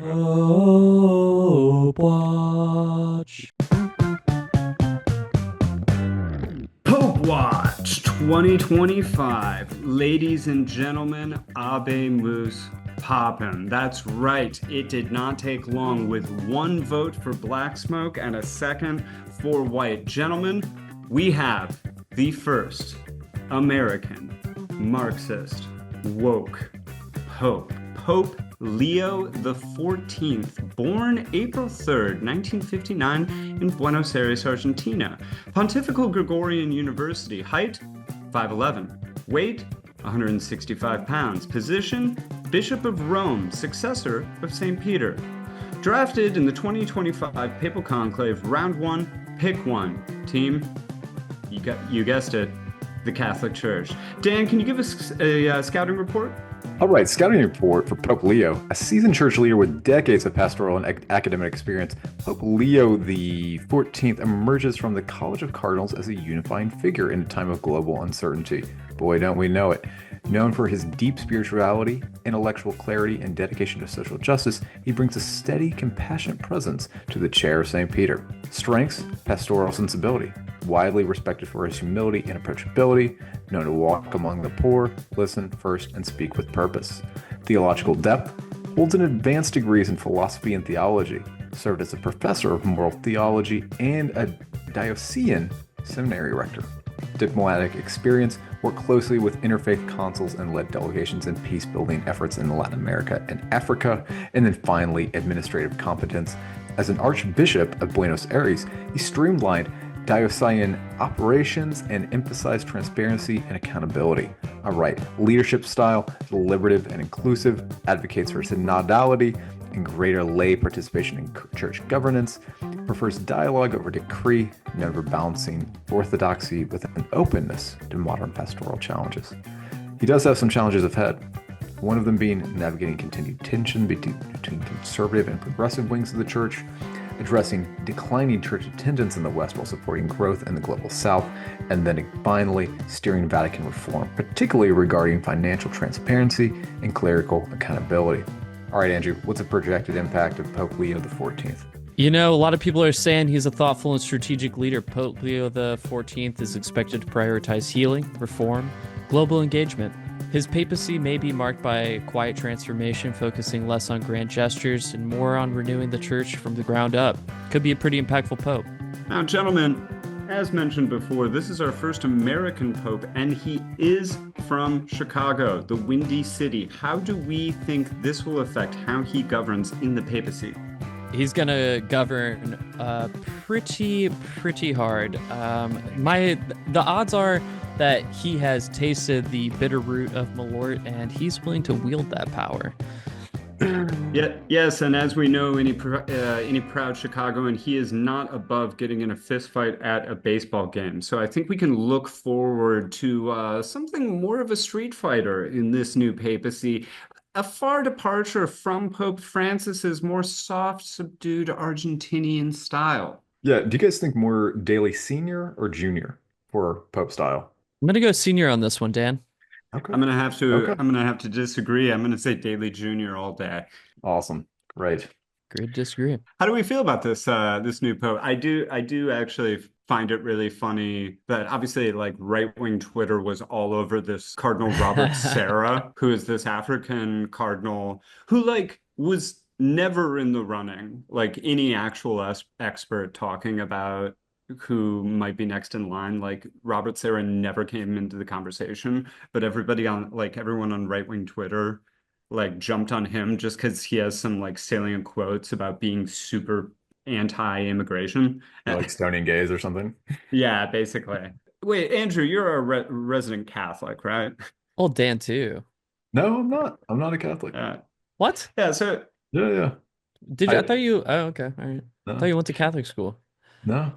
Pope Watch. Pope Watch 2025. Ladies and gentlemen, Abe Moose Poppin'. That's right. It did not take long with one vote for black smoke and a second for white. Gentlemen, we have the first American Marxist woke Pope. Pope Leo the 14th, born April 3rd, 1959 in Buenos Aires, Argentina. Pontifical Gregorian University, height 5'11", weight 165 pounds, position Bishop of Rome, successor of St. Peter. Drafted in the 2025 Papal Conclave, round one, pick one. Team, you guessed it, the Catholic Church. Dan, can you give us a scouting report? All right, scouting report for Pope Leo, a seasoned church leader with decades of pastoral and academic experience. Pope Leo the 14th emerges from the College of Cardinals as a unifying figure in a time of global uncertainty. Boy, don't we know it. Known for his deep spirituality, intellectual clarity, and dedication to social justice, he brings a steady, compassionate presence to the chair of St. Peter. Strengths, pastoral sensibility, widely respected for his humility and approachability, known to walk among the poor, listen first, and speak with purpose. Theological depth, holds an advanced degrees in philosophy and theology, served as a professor of moral theology and a diocesan seminary rector. Diplomatic experience, worked closely with interfaith consuls and led delegations in peace-building efforts in Latin America and Africa, and then finally administrative competence. As an Archbishop of Buenos Aires, he streamlined diocesan operations and emphasized transparency and accountability. All right, leadership style, deliberative and inclusive, advocates for synodality and greater lay participation in church governance, prefers dialogue over decree, never balancing orthodoxy with an openness to modern pastoral challenges. He does have some challenges ahead, one of them being navigating continued tension between conservative and progressive wings of the church, addressing declining church attendance in the West while supporting growth in the global South, and then finally steering Vatican reform, particularly regarding financial transparency and clerical accountability. All right, Andrew, what's the projected impact of Pope Leo the 14th? You know, a lot of people are saying he's a thoughtful and strategic leader. Pope Leo the 14th is expected to prioritize healing, reform, global engagement. His papacy may be marked by quiet transformation, focusing less on grand gestures and more on renewing the church from the ground up. Could be a pretty impactful pope. Now, gentlemen, as mentioned before, this is our first American pope, and he is from Chicago, the Windy City. How do we think this will affect how he governs in the papacy? He's gonna govern pretty hard. The odds are that he has tasted the bitter root of Malort, and he's willing to wield that power. Yes, and as we know, any proud Chicagoan, he is not above getting in a fist fight at a baseball game. So I think we can look forward to something more of a street fighter in this new papacy. A far departure from Pope Francis's more soft, subdued Argentinian style. Yeah, do you guys think more daily senior or junior for Pope style? I'm gonna go senior on this one, Dan. Okay. I'm Okay. gonna have to disagree. I'm gonna say Daily Junior all day. Awesome. Great. Great disagree. How do we feel about this new pope? I do actually find it really funny that obviously like right-wing Twitter was all over this Cardinal Robert Serra, who is this African cardinal who like was never in the running, like any actual expert talking about who might be next in line. Like Robert Serra never came into the conversation, but everyone on right-wing Twitter like jumped on him just because he has some like salient quotes about being super anti-immigration. Like stoning gays or something? Yeah, basically. Wait, Andrew, you're a resident Catholic, right? Old Dan too. No, I'm not. I'm not a Catholic. What? Yeah, so Yeah. Did you? I thought you. Oh, okay. All right. I thought you went to Catholic school. No.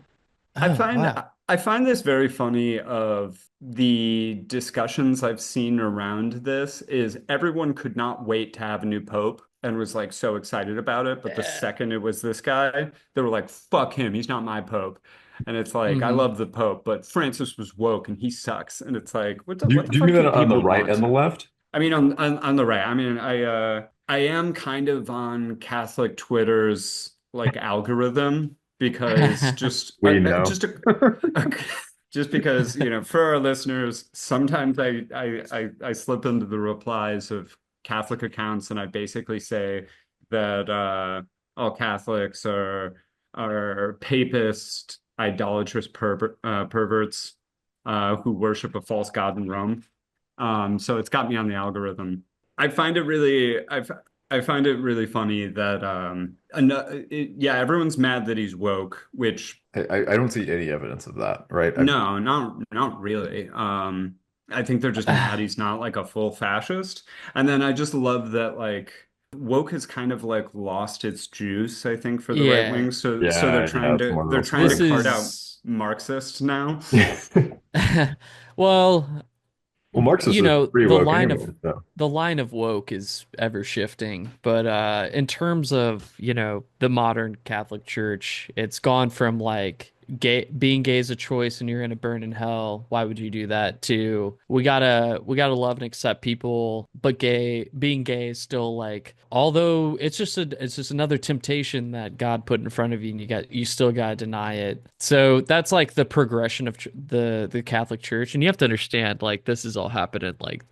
I find this very funny. Of the discussions I've seen around this is everyone could not wait to have a new pope and was like so excited about it, but the second it was this guy, they were like, fuck him, he's not my pope. And it's like, I love the pope, but Francis was woke and he sucks. And it's like, what the Do fuck you mean that do on the people right want? and the left? I mean, on the right. I mean, I am kind of on Catholic Twitter's like algorithm because We know. a- just because, for our listeners, sometimes I slip into the replies of Catholic accounts and I basically say that all Catholics are papist, idolatrous perverts who worship a false god in Rome. So it's got me on the algorithm. I find it really I find it really funny that yeah, everyone's mad that he's woke, which I don't see any evidence of that, right? no, not really. I think they're just mad he's not like a full fascist. And then I just love that like woke has kind of like lost its juice, I think, for the right Yeah. wing. So Yeah, yeah, it's more they're real trying to This spread. cart out is Marxists now. well, Well, Marxists are pretty woke anyway, so the line of woke is ever shifting, but in terms of, the modern Catholic Church, it's gone from like being gay is a choice and you're gonna burn in hell. Why would you do that? To we gotta love and accept people, but being gay is still like, although it's just another temptation that God put in front of you and you still gotta deny it. So that's like the progression of the Catholic Church, and you have to understand like this has all happened in like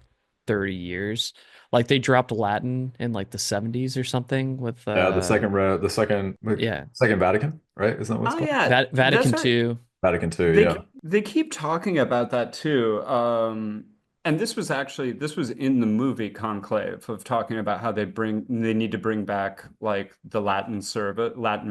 30 years. Like they dropped Latin in like the 70s or something with yeah, the yeah, second Vatican, right? Isn't that what it's Oh called? yeah, that's Vatican right. II. Vatican II, yeah. They keep talking about that too. And this was in the movie Conclave of talking about how they need to bring back like the Latin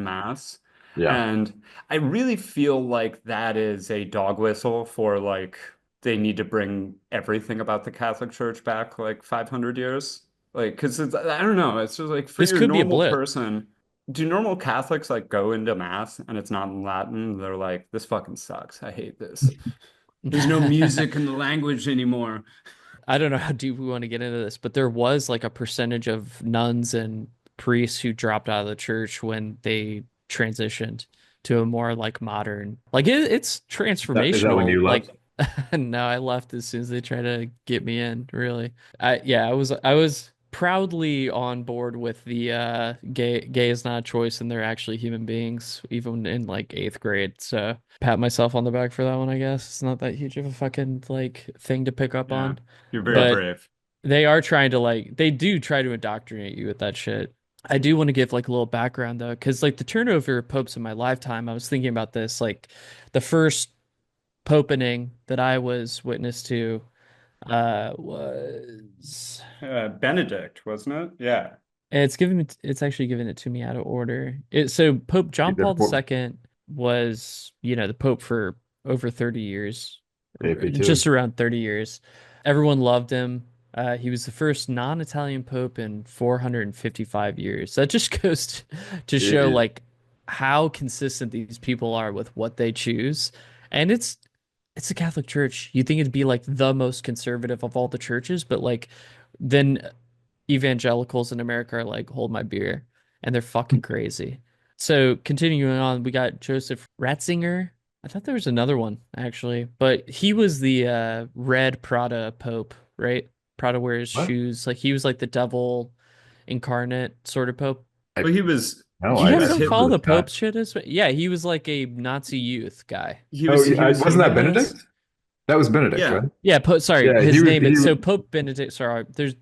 Mass. Yeah. And I really feel like that is a dog whistle for like they need to bring everything about the Catholic Church back like 500 years. Like, because I don't know, it's just like for This your could be a normal blip. person. Do normal Catholics like go into mass and it's not in Latin? They're like, this fucking sucks. I hate this. There's no music in the language anymore. I don't know how deep we want to get into this, but there was like a percentage of nuns and priests who dropped out of the church when they transitioned to a more like modern, like it's Is that when transformational. you left? Like, no, I left as soon as they tried to get me in, really. I was proudly on board with the gay is not a choice and they're actually human beings, even in like eighth grade. So pat myself on the back for that one, I guess. It's not that huge of a fucking like thing to pick up Yeah, on. you're very But brave. they are trying to like they do try to indoctrinate you with that shit. I do want to give like a little background though, because like the turnover of popes in my lifetime, I was thinking about this. Like the first popening that I was witness to was Benedict, wasn't it? Yeah. it's actually given it to me out of order. So Pope John Paul II was, the Pope for over 30 years, AP2. just around 30 years. Everyone loved him. He was the first non-Italian Pope in 455 years. That just goes to show Jeez. like how consistent these people are with what they choose. And it's the Catholic Church. You think it'd be like the most conservative of all the churches, but like then evangelicals in America are like, hold my beer, and they're fucking crazy. So continuing on, we got Joseph Ratzinger. I thought there was another one actually, but he was the red Prada Pope, right? Prada wears What? shoes. Like he was like the devil incarnate sort of Pope. I Well, he was no, You he I guys was never don't heard follow of Hitler. the this guy. Pope shit as yeah, he was like a Nazi youth guy. Wasn't that He Benedict? was That was Benedict, yeah. right? Yeah, sorry, Yeah, his name is he so Pope Benedict. Sorry, there's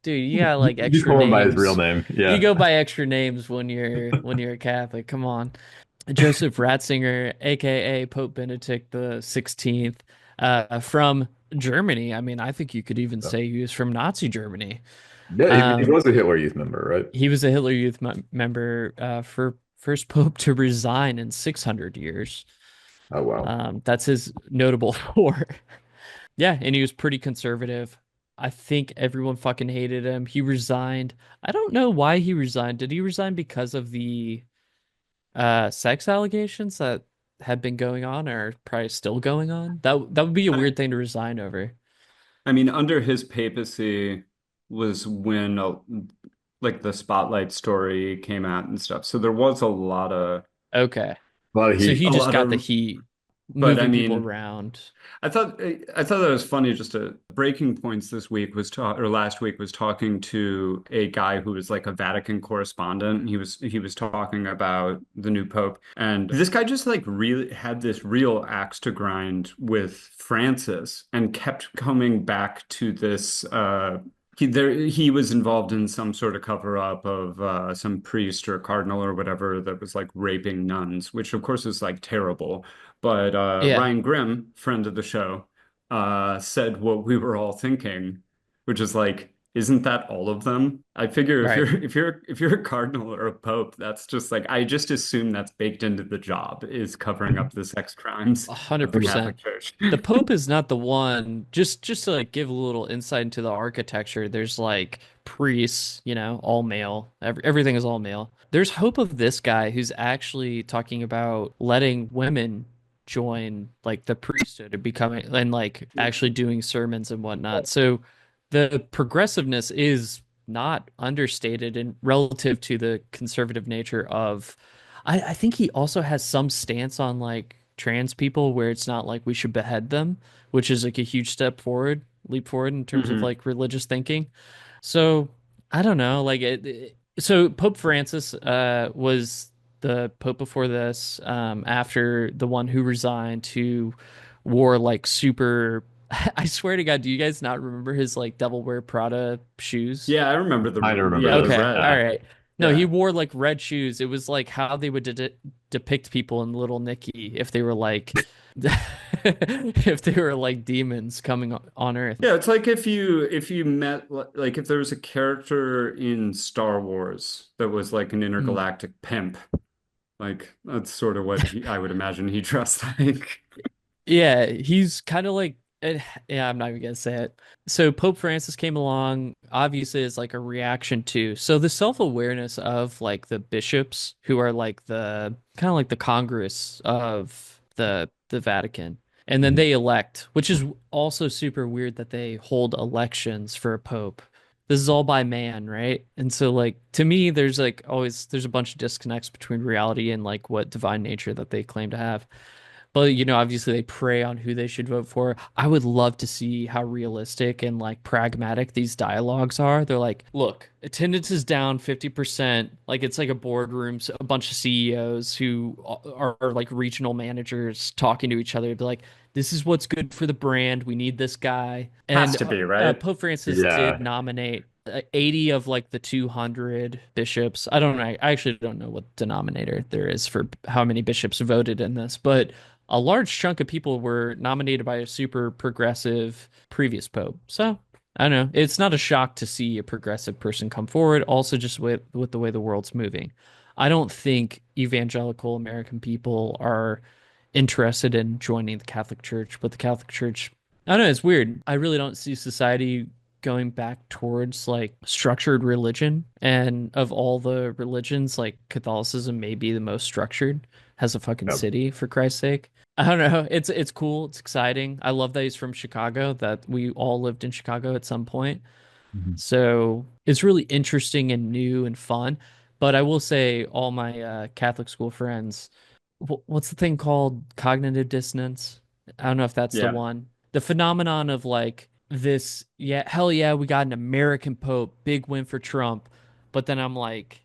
dude, you got like you extra call him by his real names. name. You Yeah. go by extra names when you're a Catholic. Come on. Joseph Ratzinger, aka Pope Benedict the 16th, from Germany. I mean, I think you could even So, say he was from Nazi Germany. yeah, he Um, was a Hitler Youth member, right? he was a Hitler Youth member, for first pope to resign in 600 years. Oh wow. That's his notable for. Yeah, and he was pretty conservative. I think everyone fucking hated him. He resigned. I don't know why he resigned. Did he resign because of the sex allegations that had been going on or are probably still going on? That would be a I, weird thing to resign over. I mean, under his papacy was when like the Spotlight story came out and stuff. So there was Okay. a lot of So heat. he a just lot got the of heat. But I moving people mean, around. I thought that was funny. Just a breaking points this week was or last week was talking to a guy who was like a Vatican correspondent. He was talking about the new Pope, and this guy just like really had this real axe to grind with Francis, and kept coming back to this. He was involved in some sort of cover up of some priest or cardinal or whatever that was like raping nuns, which of course is like terrible. But Yeah, Ryan Grimm, friend of the show, said what we were all thinking, which is like, isn't that all of them? I figure if right. you're a cardinal or a pope, that's just like I just assume that's baked into the job is covering up the sex crimes A hundred of the percent. Catholic Church. The Pope is not the one. Just to like give a little insight into the architecture, there's like priests, all male. Everything is all male. There's hope of this guy who's actually talking about letting women join like the priesthood and becoming and like actually doing sermons and whatnot. So the progressiveness is not understated in relative to the conservative nature of I think he also has some stance on like trans people where it's not like we should behead them, which is like a huge leap forward in terms of Hmm. like religious thinking. So I don't know, like so Pope Francis was the pope before this, after the one who resigned, who wore like super I swear to God, do you guys not remember his like Devil Wear Prada shoes? Yeah, I remember I don't remember the this. Okay, all red. right. No, he Yeah. wore like red shoes. It was like how they would depict people in Little Nicky if they were like if they were like demons coming on Earth. Yeah, it's like if you met like if there was a character in Star Wars that was like an Mm. intergalactic pimp, like that's sort of what I would imagine he dressed like. Yeah, he's kind of like yeah, I'm not even gonna say it. So Pope Francis came along, obviously as like a reaction to so the self-awareness of like the bishops who are like the kind of like the Congress of the Vatican. And then Mhm. they elect, which is also super weird that they hold elections for a pope. This is all by man, right? And so like to me there's like always there's a bunch of disconnects between reality and like what divine nature that they claim to have. But obviously they prey on who they should vote for. I would love to see how realistic and like pragmatic these dialogues are. They're like, look, attendance is down 50%. Like it's like a boardroom, so a bunch of CEOs who are like regional managers talking to each other. Be like, this is what's good for the brand. We need this guy. Has And to be, right? Pope Francis did Yeah. nominate 80 of like the 200 bishops. I don't know. I actually don't know what denominator there is for how many bishops voted in this, but a large chunk of people were nominated by a super progressive previous pope. So I don't know. It's not a shock to see a progressive person come forward. Also, just with the way the world's moving, I don't think evangelical American people are interested in joining the Catholic Church. But the Catholic Church, I don't know. It's weird. I really don't see society going back towards like structured religion. And of all the religions, like Catholicism may be the most structured, has a fucking Yep. city for Christ's sake. I don't know. It's cool. It's exciting. I love that he's from Chicago, that we all lived in Chicago at some point. Mhm. So it's really interesting and new and fun. But I will say, all my Catholic school friends, what's the thing called? Cognitive dissonance? I don't know if that's the Yeah. one. The phenomenon of like this, yeah, hell yeah, we got an American Pope, big win for Trump. But then I'm like,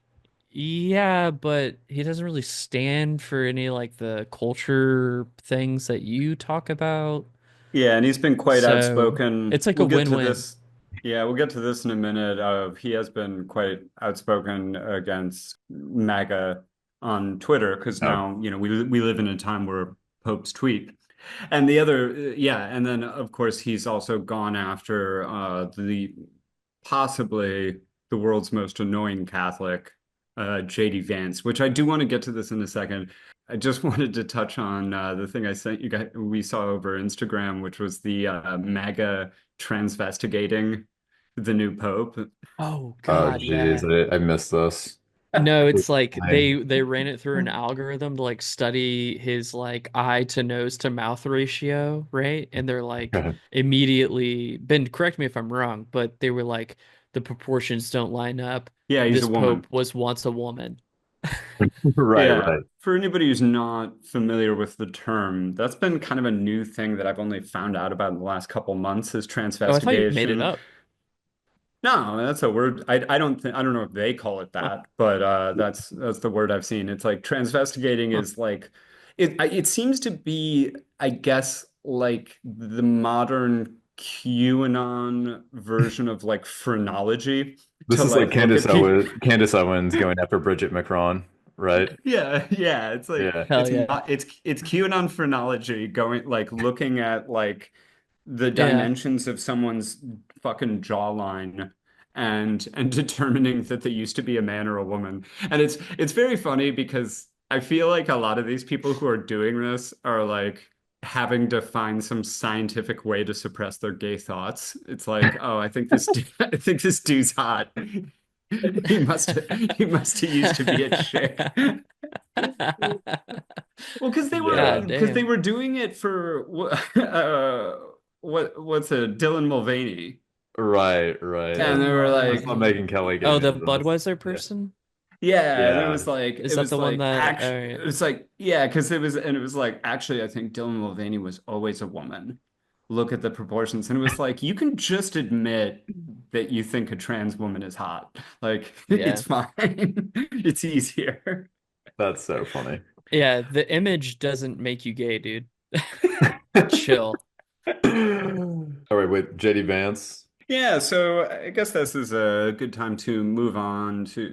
yeah, but he doesn't really stand for any like the culture things that you talk about. Yeah, and he's been quite So outspoken. it's like a We'll get to win-win. this. Yeah, we'll get to this in a minute. He has been quite outspoken against MAGA on Twitter because Oh, now, we live in a time where popes tweet. And the other, yeah, and then of course he's also gone after the possibly the world's most annoying Catholic, JD Vance, which I do want to get to this in a second. I just wanted to touch on the thing I sent you guys we saw over Instagram, which was the MAGA transvestigating the new pope. Oh oh, God, geez, yeah. I missed this. No, it's like I, they ran it through an algorithm to like study his like eye to nose to mouth ratio, right? And they're like immediately, Ben, correct me if I'm wrong, but they were like the proportions don't line up. Yeah, he's a This woman. pope was once a woman. Right, Yeah, right. for anybody who's not familiar with the term, that's been kind of a new thing that I've only found out about in the last couple months is Oh, I thought you made it transvestigation. up. No, that's a word. I don't know if they call it Huh. that, but that's the word I've seen. It's like transvestigating Huh. is like it seems to be, I guess, like the modern QAnon version of like phrenology This to is like like look at people. Candace Owens going after Bridget Macron, right? Yeah, yeah. It's like Yeah. Hell yeah. it's QAnon phrenology going like looking at like the Yeah. dimensions of someone's fucking jawline and determining that they used to be a man or a woman. And it's very funny because I feel like a lot of these people who are doing this are like having to find some scientific way to suppress their gay thoughts. It's like, oh, I think this dude's hot. He must have used to be a chick. Well, Yeah. God because they damn. were doing it for what's a Dylan Mulvaney, Right, right. and they were Let's like, not Megan Kelly Oh, getting the into this. Budweiser Yeah. person? yeah, and Yeah. Is that the one that all it right. was like yeah, because it was like actually I think Dylan Mulvaney was always a woman. Look at the proportions, and it was like you can just admit that you think a trans woman is hot, like Yeah. it's fine, it's easier. That's so funny. Yeah, the image doesn't make you gay, dude. Chill. All right, wait, JD Vance. Yeah, so I guess this is a good time to move on to.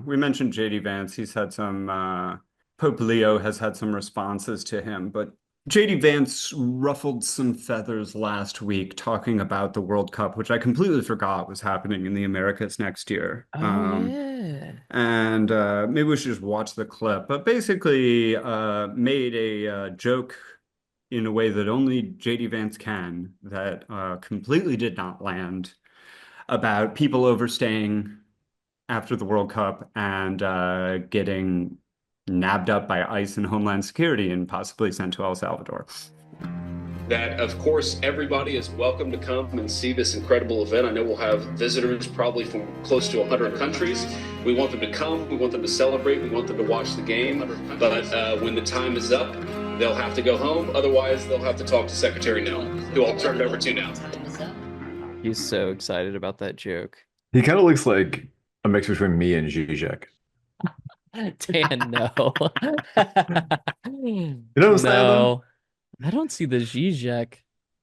We mentioned JD Vance. He's had some, Pope Leo has had some responses to him, but JD Vance ruffled some feathers last week talking about the World Cup, which I completely forgot was happening in the Americas next year. Oh yeah. And maybe we should just watch the clip. But basically, made a joke in a way that only JD Vance can that completely did not land about people overstaying after the World Cup and getting nabbed up by ICE and Homeland Security and possibly sent to El Salvador. That, of course, everybody is welcome to come and see this incredible event. I know we'll have visitors probably from close to 100 countries. We want them to come. We want them to celebrate. We want them to watch the game. But when the time is up, they'll have to go home. Otherwise, they'll have to talk to Secretary Nell, who I'll turn it over to now. He's so excited about that joke. He kind of looks like a mix between me and Zizek. Dan, no. You know what I'm saying, though? No. I don't see the Zizek.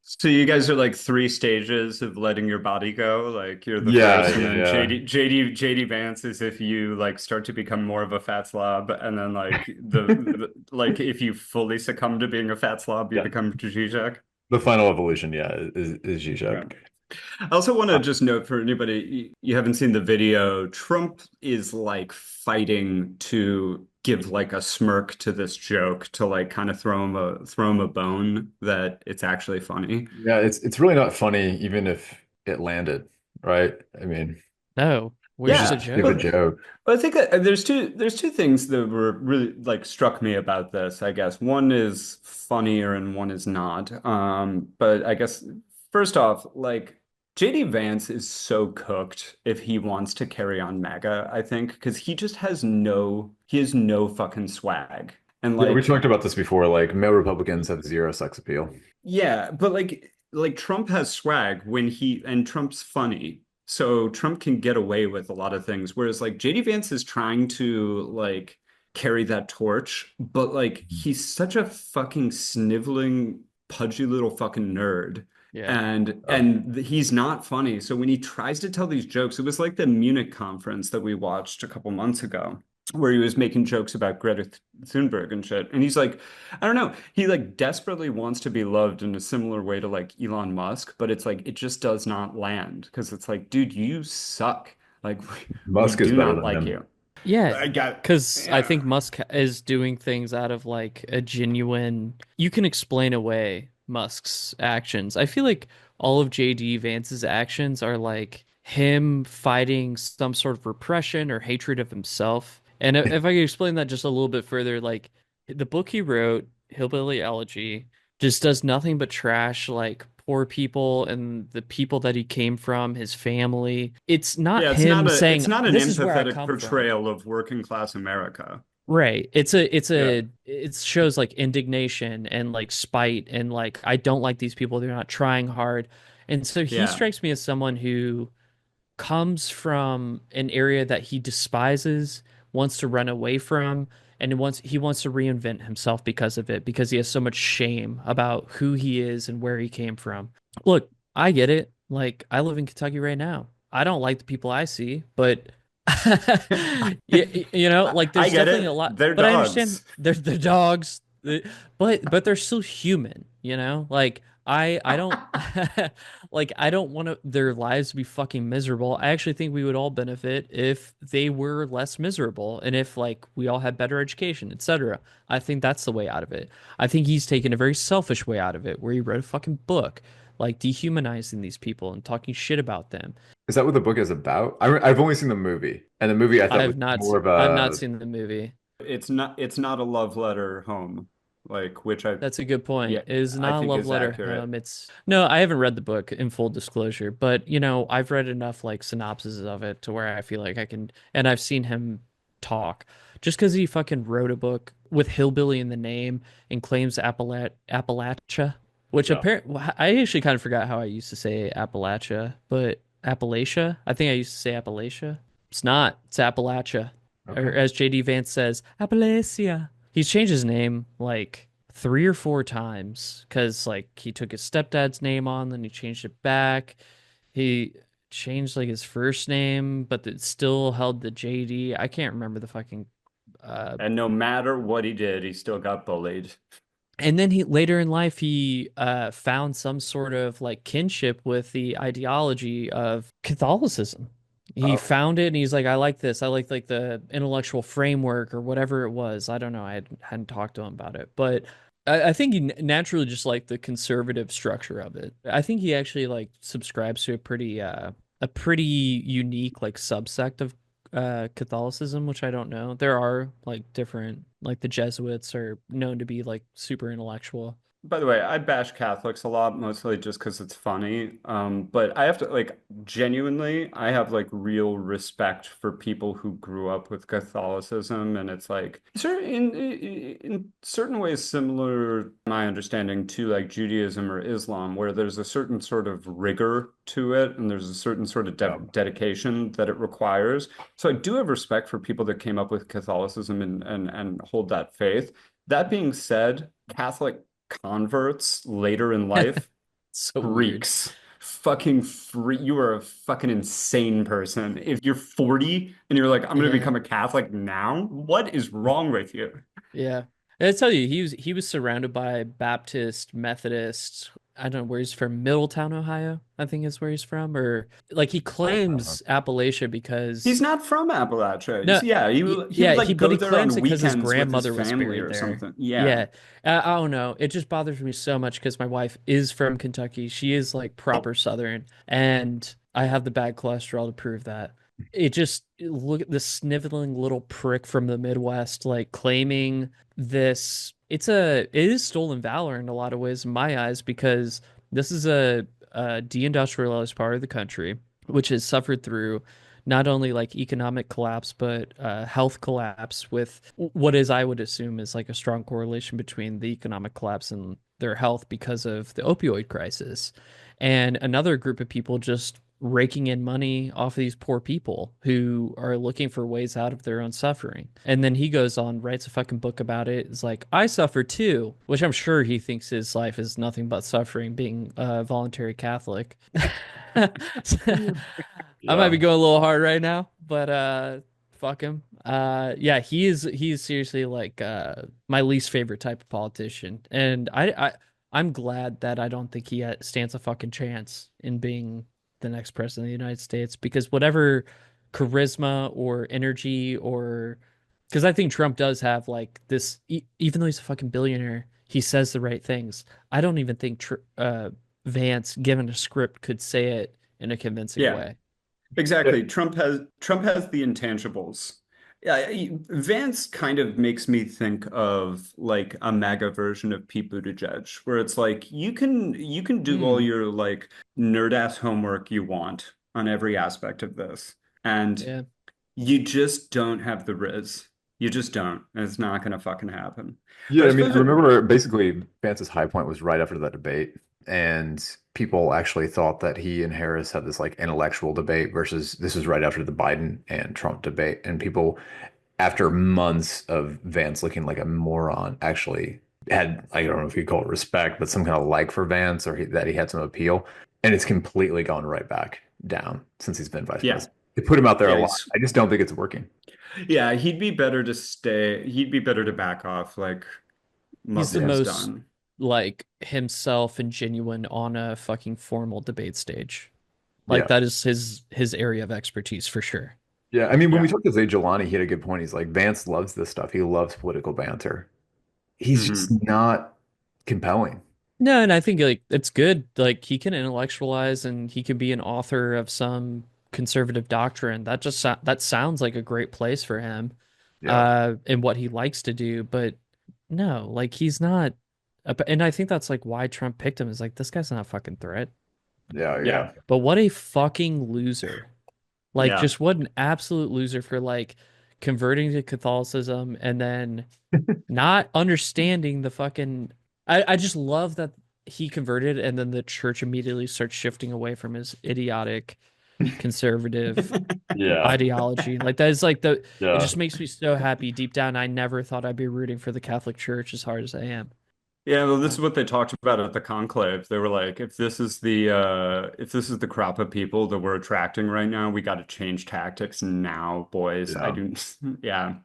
So you guys are like three stages of letting your body go. Like you're the Yeah, first, and yeah, then yeah. JD Vance is if you like start to become more of a fat slob, and then like like if you fully succumb to being a fat slob, you Yeah. become Zizek. The final evolution, yeah, is Yeah. Zizek. I also want to just note for anybody you haven't seen the video, Trump is like fighting to give like a smirk to this joke to like kind of throw him a bone that it's actually funny. Yeah, it's really not funny, even if it landed, right? I mean, No. it's Where's just the Yeah, a stupid joke? joke. but I think there's two things that were really like struck me about this, I guess. One is funnier and one is not. But I guess first off, like JD Vance is so cooked if he wants to carry on MAGA, I think, because he has no fucking swag. And Yeah, we like talked about this before. Like, male Republicans have zero sex appeal. yeah, but like Trump has swag when he and Trump's funny. So Trump can get away with a lot of things, whereas like JD Vance is trying to like carry that torch, but like he's such a fucking sniveling, pudgy little fucking nerd. Yeah. Oh, He's not funny. So when he tries to tell these jokes, it was like the Munich conference that we watched a couple months ago, where he was making jokes about Greta Thunberg and shit. And he's like, I don't know. He like desperately wants to be loved in a similar way to like Elon Musk, but it's like it just does not land because it's like, dude, you suck. Like we Musk is do better not than like him. you. Yeah. I got Because I yeah. think Musk is doing things out of like a genuine, you can explain away Musk's actions. I feel like all of JD Vance's actions are like him fighting some sort of repression or hatred of himself. And if I could explain that just a little bit further, like the book he wrote, Hillbilly Elegy, just does nothing but trash like poor people and the people that he came from, his family. It's not Yeah, him it's saying, not an "This is where I empathetic come from." portrayal of working class America. Right. Yeah. It shows like indignation and like spite and like I don't like these people. They're not trying hard. And so he Yeah. strikes me as someone who comes from an area that he despises, wants to run away from, and he wants to reinvent himself because of it, because he has so much shame about who he is and where he came from. Look, I get it. Like I live in Kentucky right now. I don't like the people I see, but like I there's get definitely a it. lot, They're but I understand dogs. they're dogs, but they're still human, you know? Like I don't like I don't want their lives to be fucking miserable. I actually think we would all benefit if they were less miserable and if like we all had better education, etc. I think that's the way out of it. I think he's taken a very selfish way out of it where he wrote a fucking book like dehumanizing these people and talking shit about them. Is that what the book is about? I've only seen the movie, and the movie I thought was more of I've not a seen the movie. It's not a love letter home, like which I That's a good point. yeah, It is I not a think love is letter accurate. home. It's no, I haven't read the book in full disclosure, but I've read enough like synopses of it to where I feel like I can, and I've seen him talk. Just because he fucking wrote a book with hillbilly in the name and claims Appalachia, which Yeah. apparently I actually kind of forgot how I used to say Appalachia, but Appalachia. I think I used to say Appalachia. It's not. It's Appalachia, or okay. as JD Vance says, Appalachia. He's changed his name like 3 or 4 times because like he took his stepdad's name on, then he changed it back. He changed like his first name, but it still held the JD. I can't remember the fucking uh And no matter what he did, he still got bullied. and then he later in life he found some sort of like kinship with the ideology of Catholicism. He Oh, found it and he's like, I like this. I like the intellectual framework or whatever it was. I don't know. I hadn't talked to him about it, but I think he naturally just liked the conservative structure of it. I think he actually like subscribes to a pretty unique like subsect of Catholicism, which I don't know. There are like different, like the Jesuits are known to be like super intellectual. by the way, I bash Catholics a lot, mostly just because it's funny. But I have to like genuinely, I have like real respect for people who grew up with Catholicism, and it's like in certain ways similar, my understanding to like Judaism or Islam, where there's a certain sort of rigor to it, and there's a certain sort of Oh. dedication that it requires. So I do have respect for people that came up with Catholicism and hold that faith. That being said, Catholic converts later in life, So weird. freaks. Fucking free. You are a fucking insane person. If you're 40 and you're like, I'm gonna Yeah. become a Catholic now, what is wrong with you? Yeah. And I tell you, he was surrounded by Baptist, Methodist. I don't know where he's from, Middletown, Ohio, I think is where he's from. Or like he Uh, claims Appalachia He's because not from Appalachia. no, Yeah, he would yeah, like but go he there claims on it because his weekends with his grandmother was family buried or there. something. Yeah. Yeah. I don't know. It just bothers me so much because my wife is from Kentucky. She is like proper Southern, and I have the bad cholesterol to prove that. Look at this sniveling little prick from the Midwest, like claiming this. It is stolen valor in a lot of ways in my eyes because this is a deindustrialized part of the country, which has suffered through not only like economic collapse but health collapse with what is I would assume is like a strong correlation between the economic collapse and their health because of the opioid crisis and another group of people just raking in money off of these poor people who are looking for ways out of their own suffering. And then he goes on, writes a fucking book about it. It's like, I suffer too, which I'm sure he thinks his life is nothing but suffering being a voluntary Catholic. I might be yeah. going a little hard right now, but fuck him. Yeah, he is seriously like my least favorite type of politician. And I'm glad that I don't think he stands a fucking chance in being the next president of the United States because whatever charisma or energy or because I think Trump does have like this even though he's a fucking billionaire, he says the right things. I don't even think Vance, given a script, could say it in a convincing Yeah. way. Exactly. Trump has the intangibles. Yeah, Vance kind of makes me think of like a MAGA version of Pete Buttigieg, where it's like you can do all Hmm. your like nerd ass homework you want on every aspect of this, and Yeah. you just don't have the riz. You just don't. And it's not gonna fucking happen. But Yeah, I I mean, I suppose remember basically Vance's high point was right after that debate, and people actually thought that he and Harris had this like intellectual debate versus this was right after the Biden and Trump debate, and people, after months of Vance looking like a moron, actually had, I don't know if you call it respect, but some kind of like for Vance or that he had some appeal, and it's completely gone right back down since he's been vice yeah, president. They put him out there a yeah, lot. I just don't think it's working. yeah, he'd be better to stay. He'd be better to back off. Like He's most the of Yeah. us most done. like himself and genuine on a fucking formal debate stage. Like Yeah. that is his area of expertise for sure. Yeah, I mean, when we Yeah. talked to Zay Jelani, he had a good point. He's like, Vance loves this stuff. He loves political banter. He's just Hmm. not compelling. No, and I think like it's good. Like he can intellectualize and he can be an author of some conservative doctrine. That just that sounds like a great place for him, Yeah, and what he likes to do. But no, like he's not. And I think that's like why Trump picked him. Is like this guy's not a fucking threat. yeah, Yeah. yeah. But what a fucking loser. Like Yeah. just what an absolute loser for like converting to Catholicism and then not understanding the fucking I just love that he converted and then the church immediately starts shifting away from his idiotic conservative Yeah, ideology. Like that is like the it yeah. just makes me so happy deep down. I never thought I'd be rooting for the Catholic Church as hard as I am. Yeah, well, this is what they talked about at the conclave. They were like, if this is the crop of people that we're attracting right now, we got to change tactics now, boys. I Yeah. do, yeah, I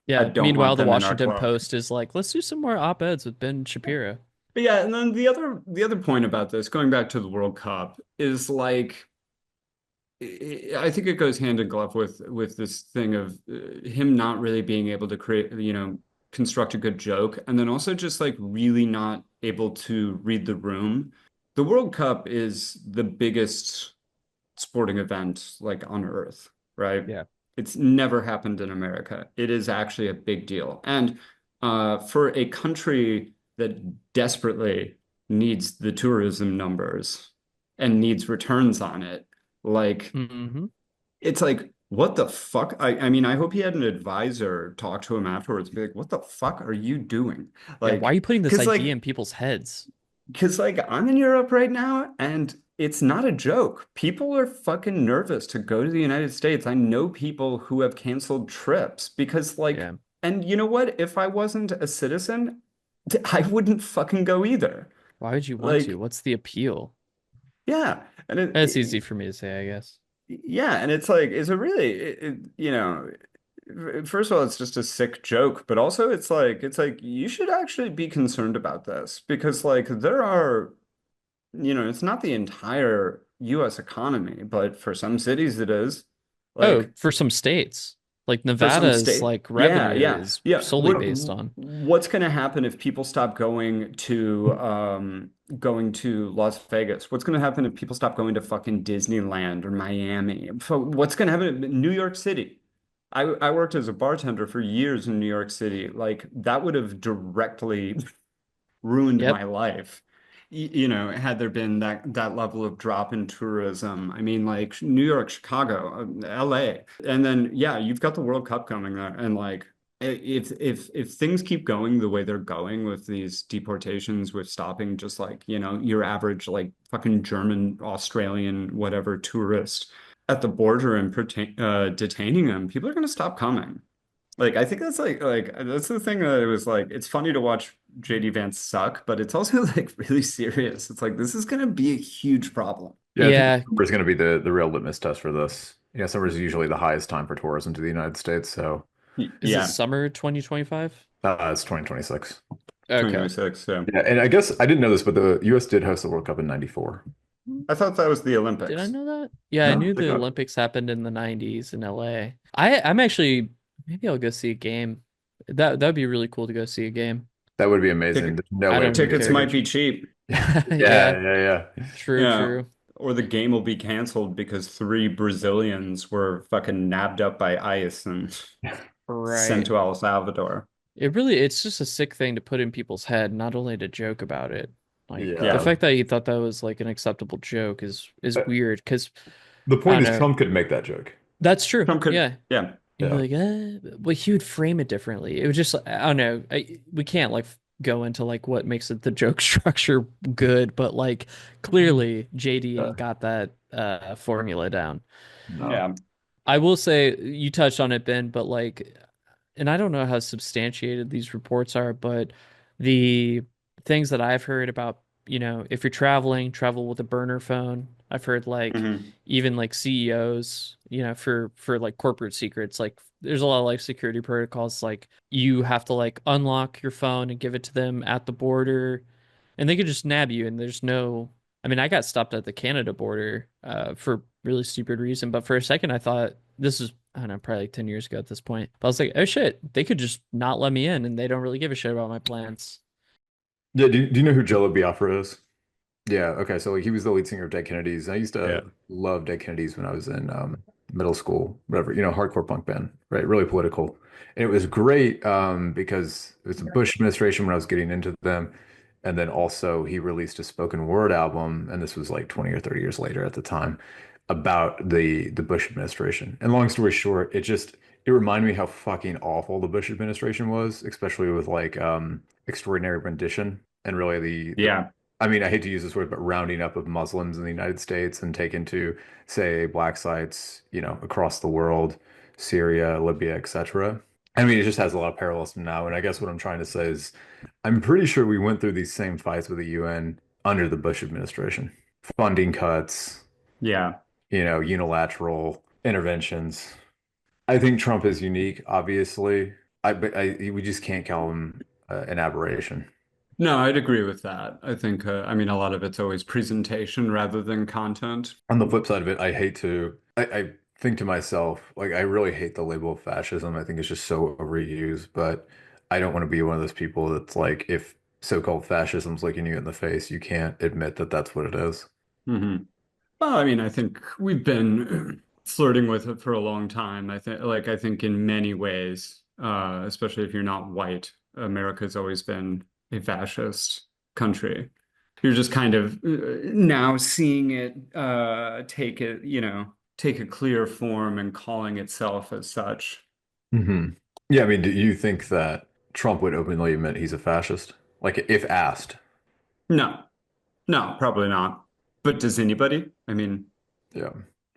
Yeah. don't Meanwhile, want the them in our Washington club. Post is like, let's do some more op-eds with Ben Shapiro. But yeah, and then the other point about this, going back to the World Cup, is like I think it goes hand in glove with this thing of him not really being able to create, construct a good joke, and then also just like really not able to read the room. The World Cup is the biggest sporting event like on earth, right? Yeah. It's never happened in America. It is actually a big deal. And for a country that desperately needs the tourism numbers and needs returns on it, like Hmm. it's like, what the fuck? I mean, I hope he had an advisor talk to him afterwards and be like, what the fuck are you doing? Yeah. Why are Like, you putting this because idea like in people's heads? I'm in Europe right now and it's not a joke. People are fucking nervous to go to the United States. I know people who have canceled trips because Yeah. and you know what? If I wasn't a citizen, I wouldn't fucking go either. Why would you want to? Like, What's the appeal? yeah. And That's easy for me to say, I guess. yeah, and it's like, it's a really, first of all, it's just a sick joke, but also it's like you should actually be concerned about this because like there are, it's not the entire US economy, but for some cities it is. Oh, Like for some states, like for some Nevada's state, like yeah, revenue yeah, is yeah. solely based on. What's going to happen if people stop going to Las Vegas? What's going to happen if people stop going to fucking Disneyland or Miami? So what's going to happen in New York City? I worked as a bartender for years in New York City. Like that would have directly ruined my Yep. life. Had there been that level of drop in tourism. I mean, like New York, Chicago, LA. And then yeah, you've got the World Cup coming there and like if things keep going the way they're going with these deportations, with stopping just like, your average like fucking German, Australian, whatever tourist at the border and detaining them, people are going to stop coming. Like I think that's like that's the thing that it was like it's funny to watch JD Vance suck, but it's also like really serious. It's like this is gonna be a huge problem. Yeah, I think Yeah. summer is going to be the real litmus test for this. Yeah, summer is usually the highest time for tourism to the United States, so Is it Yeah, summer 2025? it's 2026. Okay. 2026. So Yeah, and I guess I didn't know this, but the U.S. did host the World Cup in '94. I thought that was the Did I Olympics. know that? Yeah, I No, knew they the got Olympics happened in the 90s in LA. I'm actually maybe I'll go see a game. That'd be really cool to go see a game. that would be amazing. Ticket There's no I way don't we could even get Tickets might care. tickets. be cheap. Yeah, Yeah, yeah, yeah. true, Yeah. true. Or the game will be canceled because three Brazilians were fucking nabbed up by ICE and sent Right. to El Salvador. It's just a sick thing to put in people's head, not only to joke about it. Like the Yeah. Yeah. fact that he thought that was like an acceptable joke is Uh, weird because The I point don't is know. Trump could make that joke. That's true. Trump could, Yeah. yeah. You'd be Yeah. like, but he would frame it differently. It was just, I don't know. We can't like go into like what makes it the joke structure good, but like clearly JD Yeah. ain't got that formula down. No. Yeah. I will say you touched on it, Ben, but like, and I don't know how substantiated these reports are, but the things that I've heard about, if you're traveling, travel with a burner phone. I've heard like Hmm. even like CEOs, for like corporate secrets, like there's a lot of like security protocols, like you have to like unlock your phone and give it to them at the border, and they could just nab you, and there's no. I mean, I got stopped at the Canada border for really stupid reason, but for a second I thought this is, I don't know, probably like 10 years ago at this point. But I was like, oh shit, they could just not let me in and they don't really give a shit about my plans. Yeah, do you know who Jello Biafra is? Yeah, okay. So like he was the lead singer of Dead Kennedys. I used Yeah. to love Dead Kennedys when I was in middle school, whatever, hardcore punk band, right? Really political. And it was great because it was the Bush administration when I was getting into them. And then also he released a spoken word album, and this was like 20 or 30 years later at the time, about the Bush administration. And long story short, it reminded me how fucking awful the Bush administration was, especially with like extraordinary rendition and really the Yeah. I mean, I hate to use this word, but rounding up of Muslims in the United States and taken to, say, black sites, across the world, Syria, Libya, etc. I mean, it just has a lot of parallels to now. And I guess what I'm trying to say is, I'm pretty sure we went through these same fights with the UN under the Bush administration. Funding cuts, Yeah. unilateral interventions. I think Trump is unique, obviously. We just can't call him an aberration. No, I'd agree with that. I think, I mean, a lot of it's always presentation rather than content. On the flip side of it, I think to myself, like, I really hate the label of fascism. I think it's just so overused, but I don't want to be one of those people that's like, if so-called fascism's looking you in the face, you can't admit that that's what it is. Hmm. Well, I mean, I think we've been flirting with it for a long time. I think in many ways, especially if you're not white, America's always been a fascist country. You're just kind of now seeing it take a clear form and calling itself as such. Hmm. Yeah, I mean, do you think that Trump would openly admit he's a fascist? Like, if asked. No, no, probably not. But does anybody? I mean, Yeah.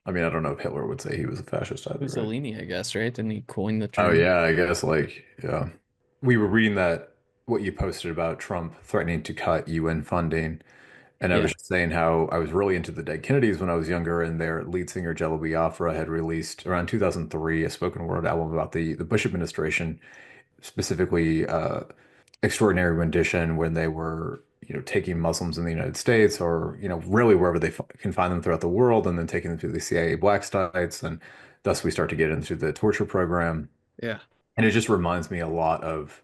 I mean, I don't know if Hitler would say he was a fascist either, right? Mussolini, I guess, right? Didn't he coin the Oh term? yeah, I guess like yeah. We were reading that what you posted about Trump threatening to cut UN funding, and I was Yeah. just saying how I was really into the Dead Kennedys when I was younger, and their lead singer Jello Biafra had released around 2003 a spoken word album about the Bush administration, specifically extraordinary rendition when they were taking Muslims in the United States or really wherever they can find them throughout the world, and then taking them to the CIA black sites, and thus we start to get into the torture program. Yeah. And it just reminds me a lot of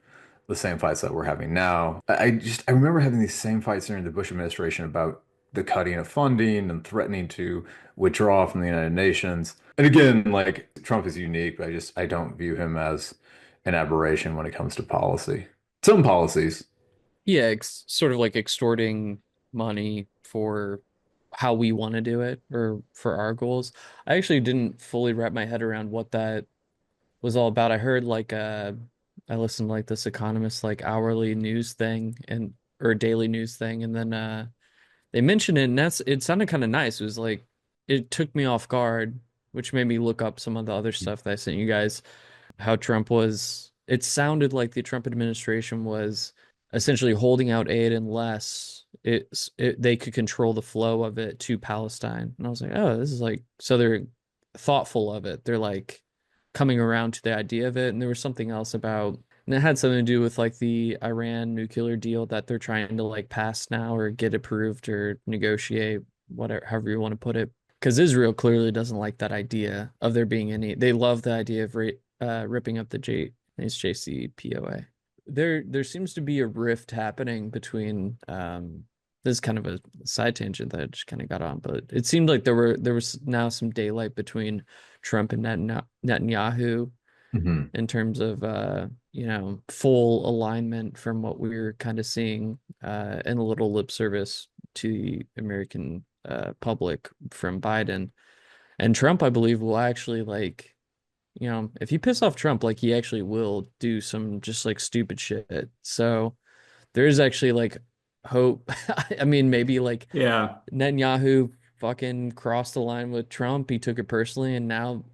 the same fights that we're having now. I remember having these same fights during the Bush administration about the cutting of funding and threatening to withdraw from the United Nations. And again, like Trump is unique, but I don't view him as an aberration when it comes to policy. Some policies. Yeah, sort of like extorting money for how we want to do it or for our goals. I actually didn't fully wrap my head around what that was all about. I heard like I listened to like this Economist like hourly news thing and or daily news thing, and then they mentioned it, and it sounded kind of nice. It was like it took me off guard, which made me look up some of the other stuff that I sent you guys. How Trump was, it sounded like the Trump administration was essentially holding out aid unless they could control the flow of it to Palestine. And I was like, oh, this is like, so they're thoughtful of it. They're like coming around to the idea of it. And there was something else about, and it had something to do with like the Iran nuclear deal that they're trying to like pass now or get approved or negotiate, whatever, however you want to put it. Because Israel clearly doesn't like that idea of there being any. They love the idea of ripping up the JCPOA. There seems to be a rift happening between. This is kind of a side tangent that I just kind of got on, but it seemed like there was now some daylight between Trump and Netanyahu, Hmm. in terms of full alignment from what we were kind of seeing and a little lip service to the American public from Biden. And Trump, I believe, will actually like, if you piss off Trump, like he actually will do some just like stupid shit. So there is actually like hope. I mean, maybe like Yeah. Netanyahu fucking crossed the line with Trump. He took it personally, and now,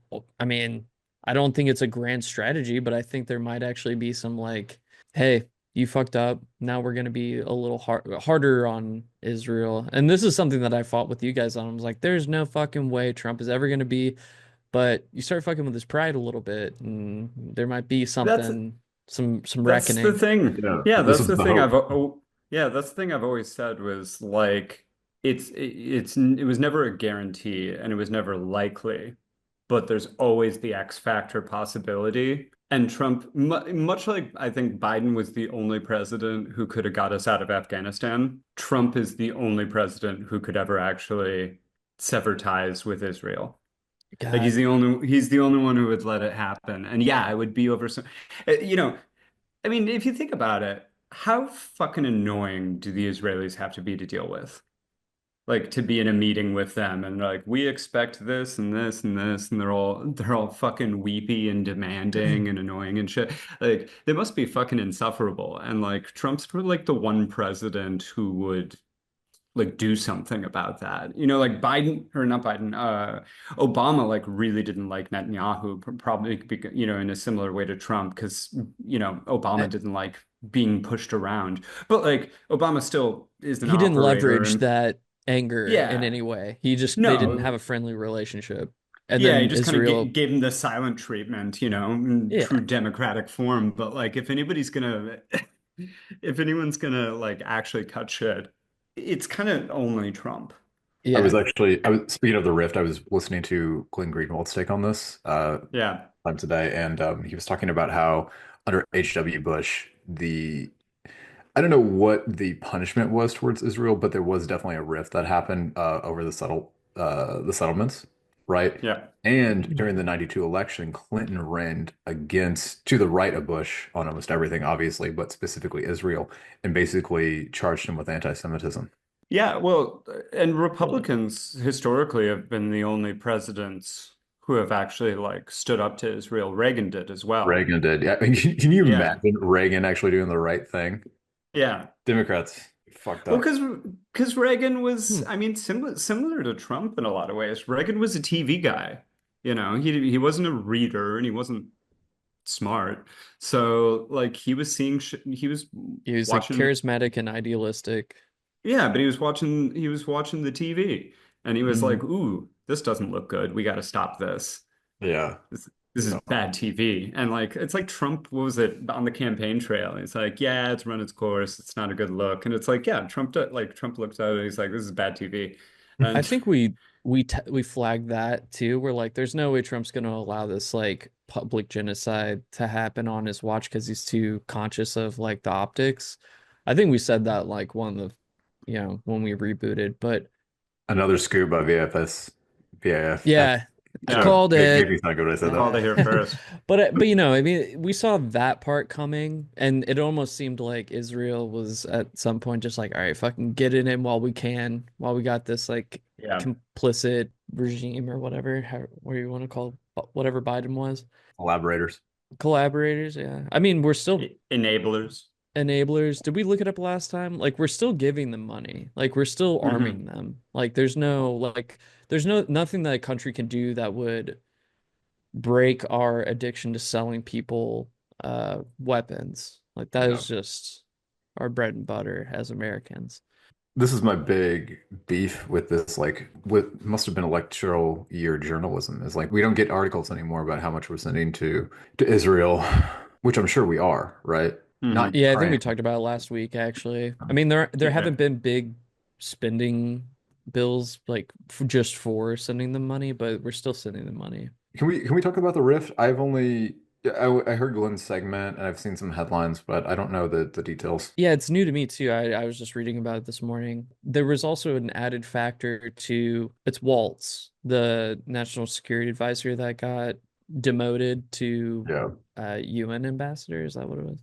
I mean, I don't think it's a grand strategy, but I think there might actually be some like, hey, you fucked up. Now we're gonna be a little harder on Israel. And this is something that I fought with you guys on. I was like, there's no fucking way Trump is ever gonna be. But you start fucking with his pride a little bit, and there might be That's something, some That's the reckoning. thing. Yeah, Yeah, this that's was the the thing hope. yeah, that's the thing I've always said was like it was never a guarantee and it was never likely, but there's always the X factor possibility. And Trump, much like I think Biden was the only president who could have got us out of Afghanistan, Trump is the only president who could ever actually sever ties with Israel. Like God, he's the only one who would let it happen. And yeah, it would be over some, you know, I mean, if you think about it, how fucking annoying do the Israelis have to be to deal with? Like to be in a meeting with them and like we expect this and this and this and they're all fucking weepy and demanding and annoying and shit. Like they must be fucking insufferable. And like Trump's probably like the one president who would like do something about that. Like Biden or not Biden, Obama like really didn't like Netanyahu, probably because, in a similar way to Trump, because, Obama didn't like being pushed around. But like Obama still is an he didn't operator leverage and that anger in yeah, any way. They didn't have no. a friendly relationship. And Yeah, he then just kind of Israel, gave him the silent treatment, in yeah, true democratic form. But like, if anyone's gonna like actually cut shit, it's kind of only Trump. yeah. I was speaking of the rift, I was listening to Glenn Greenwald's take on this Yeah, time today, and he was talking about how under H.W. Bush, I don't know what the punishment was towards Israel, but there was definitely a rift that happened over the settlements, right? yeah. And during the 92 election, Clinton ran against to the right of Bush on almost everything, obviously, but specifically Israel, and basically charged him with anti-Semitism. Yeah, well, and Really? Republicans historically have been the only presidents who have actually like stood up to Israel. Reagan did as well. Reagan did. Yeah. Can you Yeah. imagine Reagan actually doing the right thing? Yeah. Democrats fucked Well, up. because Reagan was, Hmm. I mean, similar to Trump in a lot of ways. Reagan was a TV guy. He wasn't a reader and he wasn't smart. So like he was He was like watching. charismatic and idealistic. Yeah, but he was watching the TV and he was Mm. like, "Ooh, this doesn't look good. We got to stop this. Yeah. This is bad TV." And like it's like Trump, what was it on the campaign trail? He's like, "Yeah, it's run its course. It's not a good look." And it's like, yeah, Trump looks at it, he's like, "This is bad TV." I And think we flagged that too. We're like, there's no way Trump's going to allow this like public genocide to happen on his watch because he's too conscious of like the optics. I think we said that like one of the, when we rebooted, but Another scoop by VFS. VAF. yeah, I yeah, called Maybe it. it's not good when I said called it here that. first. But I mean, we saw that part coming, and it almost seemed like Israel was at some point just like, all right, fucking get it in while we can, while we got this like Yeah. complicit regime or whatever, what you want to call whatever Biden was, Collaborators. collaborators. Yeah, I mean, we're still Enablers. enablers. Did we look it up last time? Like, we're still giving them money. Like, we're still arming Hmm. them. Like, there's nothing that a country can do that would break our addiction to selling people weapons. Like that Yeah. is just our bread and butter as Americans. This is my big beef with this, like, what must have been electoral year journalism is like we don't get articles anymore about how much we're sending to Israel, which I'm sure we are, right? Not Hmm. Yeah, I think we Ukraine. talked about it last week actually. I mean, there Yeah. haven't been big spending bills like just for sending them money, but we're still sending them money. Can we talk about the rift? I heard Glenn's segment and I've seen some headlines, but I don't know the details. Yeah, it's new to me too. I was just reading about it this morning. There was also an added factor to it's Waltz, the national security advisor that got demoted to Yeah. UN ambassador. Is that what it was?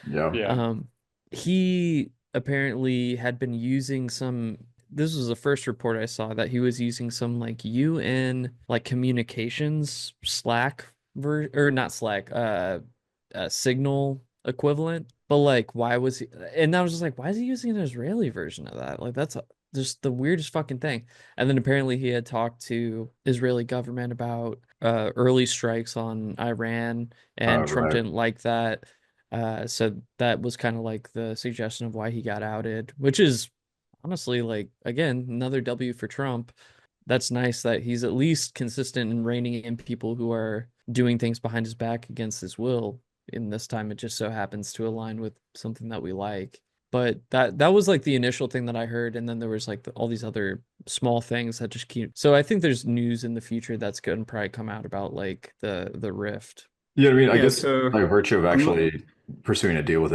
Yeah. Yeah. Um, he apparently had been using some. This was the first report I saw that he was using some like UN like communications Slack or not Slack, Signal equivalent. But like, why was he? And I was just like, why is he using an Israeli version of that? Like, that's just the weirdest fucking thing. And then apparently he had talked to Israeli government about early strikes on Iran, and Trump Right. didn't like that. So that was kind of like the suggestion of why he got outed, which is honestly like again another W for Trump. That's nice that he's at least consistent in reining in people who are doing things behind his back against his will. In this time, it just so happens to align with something that we like. But that was like the initial thing that I heard, and then there was like all these other small things that just keep. So I think there's news in the future that's going to probably come out about like the rift Yeah, I mean, I Yeah. guess So by virtue of I'm not. actually pursuing a deal with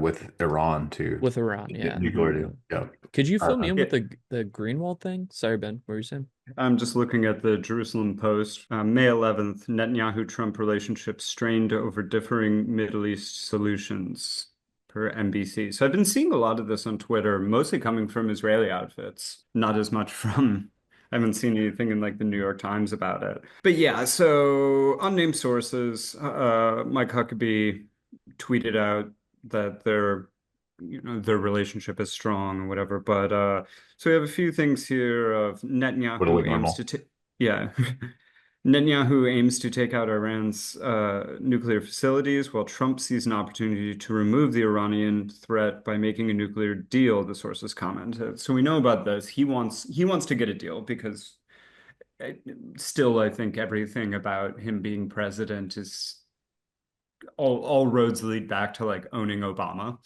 with Iran to with Iran. get Yeah. nuclear Mhm. deal. Yeah. Could you fill me in Yeah. with the Greenwald thing? Sorry, Ben. What were you saying? I'm just looking at the Jerusalem Post. May 11th, Netanyahu-Trump relationship strained over differing Middle East solutions, per NBC. So I've been seeing a lot of this on Twitter, mostly coming from Israeli outfits, not as much from. I haven't seen anything in like the New York Times about it. But yeah, so unnamed sources, Mike Huckabee tweeted out that their relationship is strong or whatever. But so we have a few things here of Totally Netanyahu aims to normal. take, yeah. Netanyahu aims to take out Iran's nuclear facilities, while Trump sees an opportunity to remove the Iranian threat by making a nuclear deal, the sources commented. So we know about this. He wants to get a deal because uh, still, I think everything about him being president is all roads lead back to like owning Obama.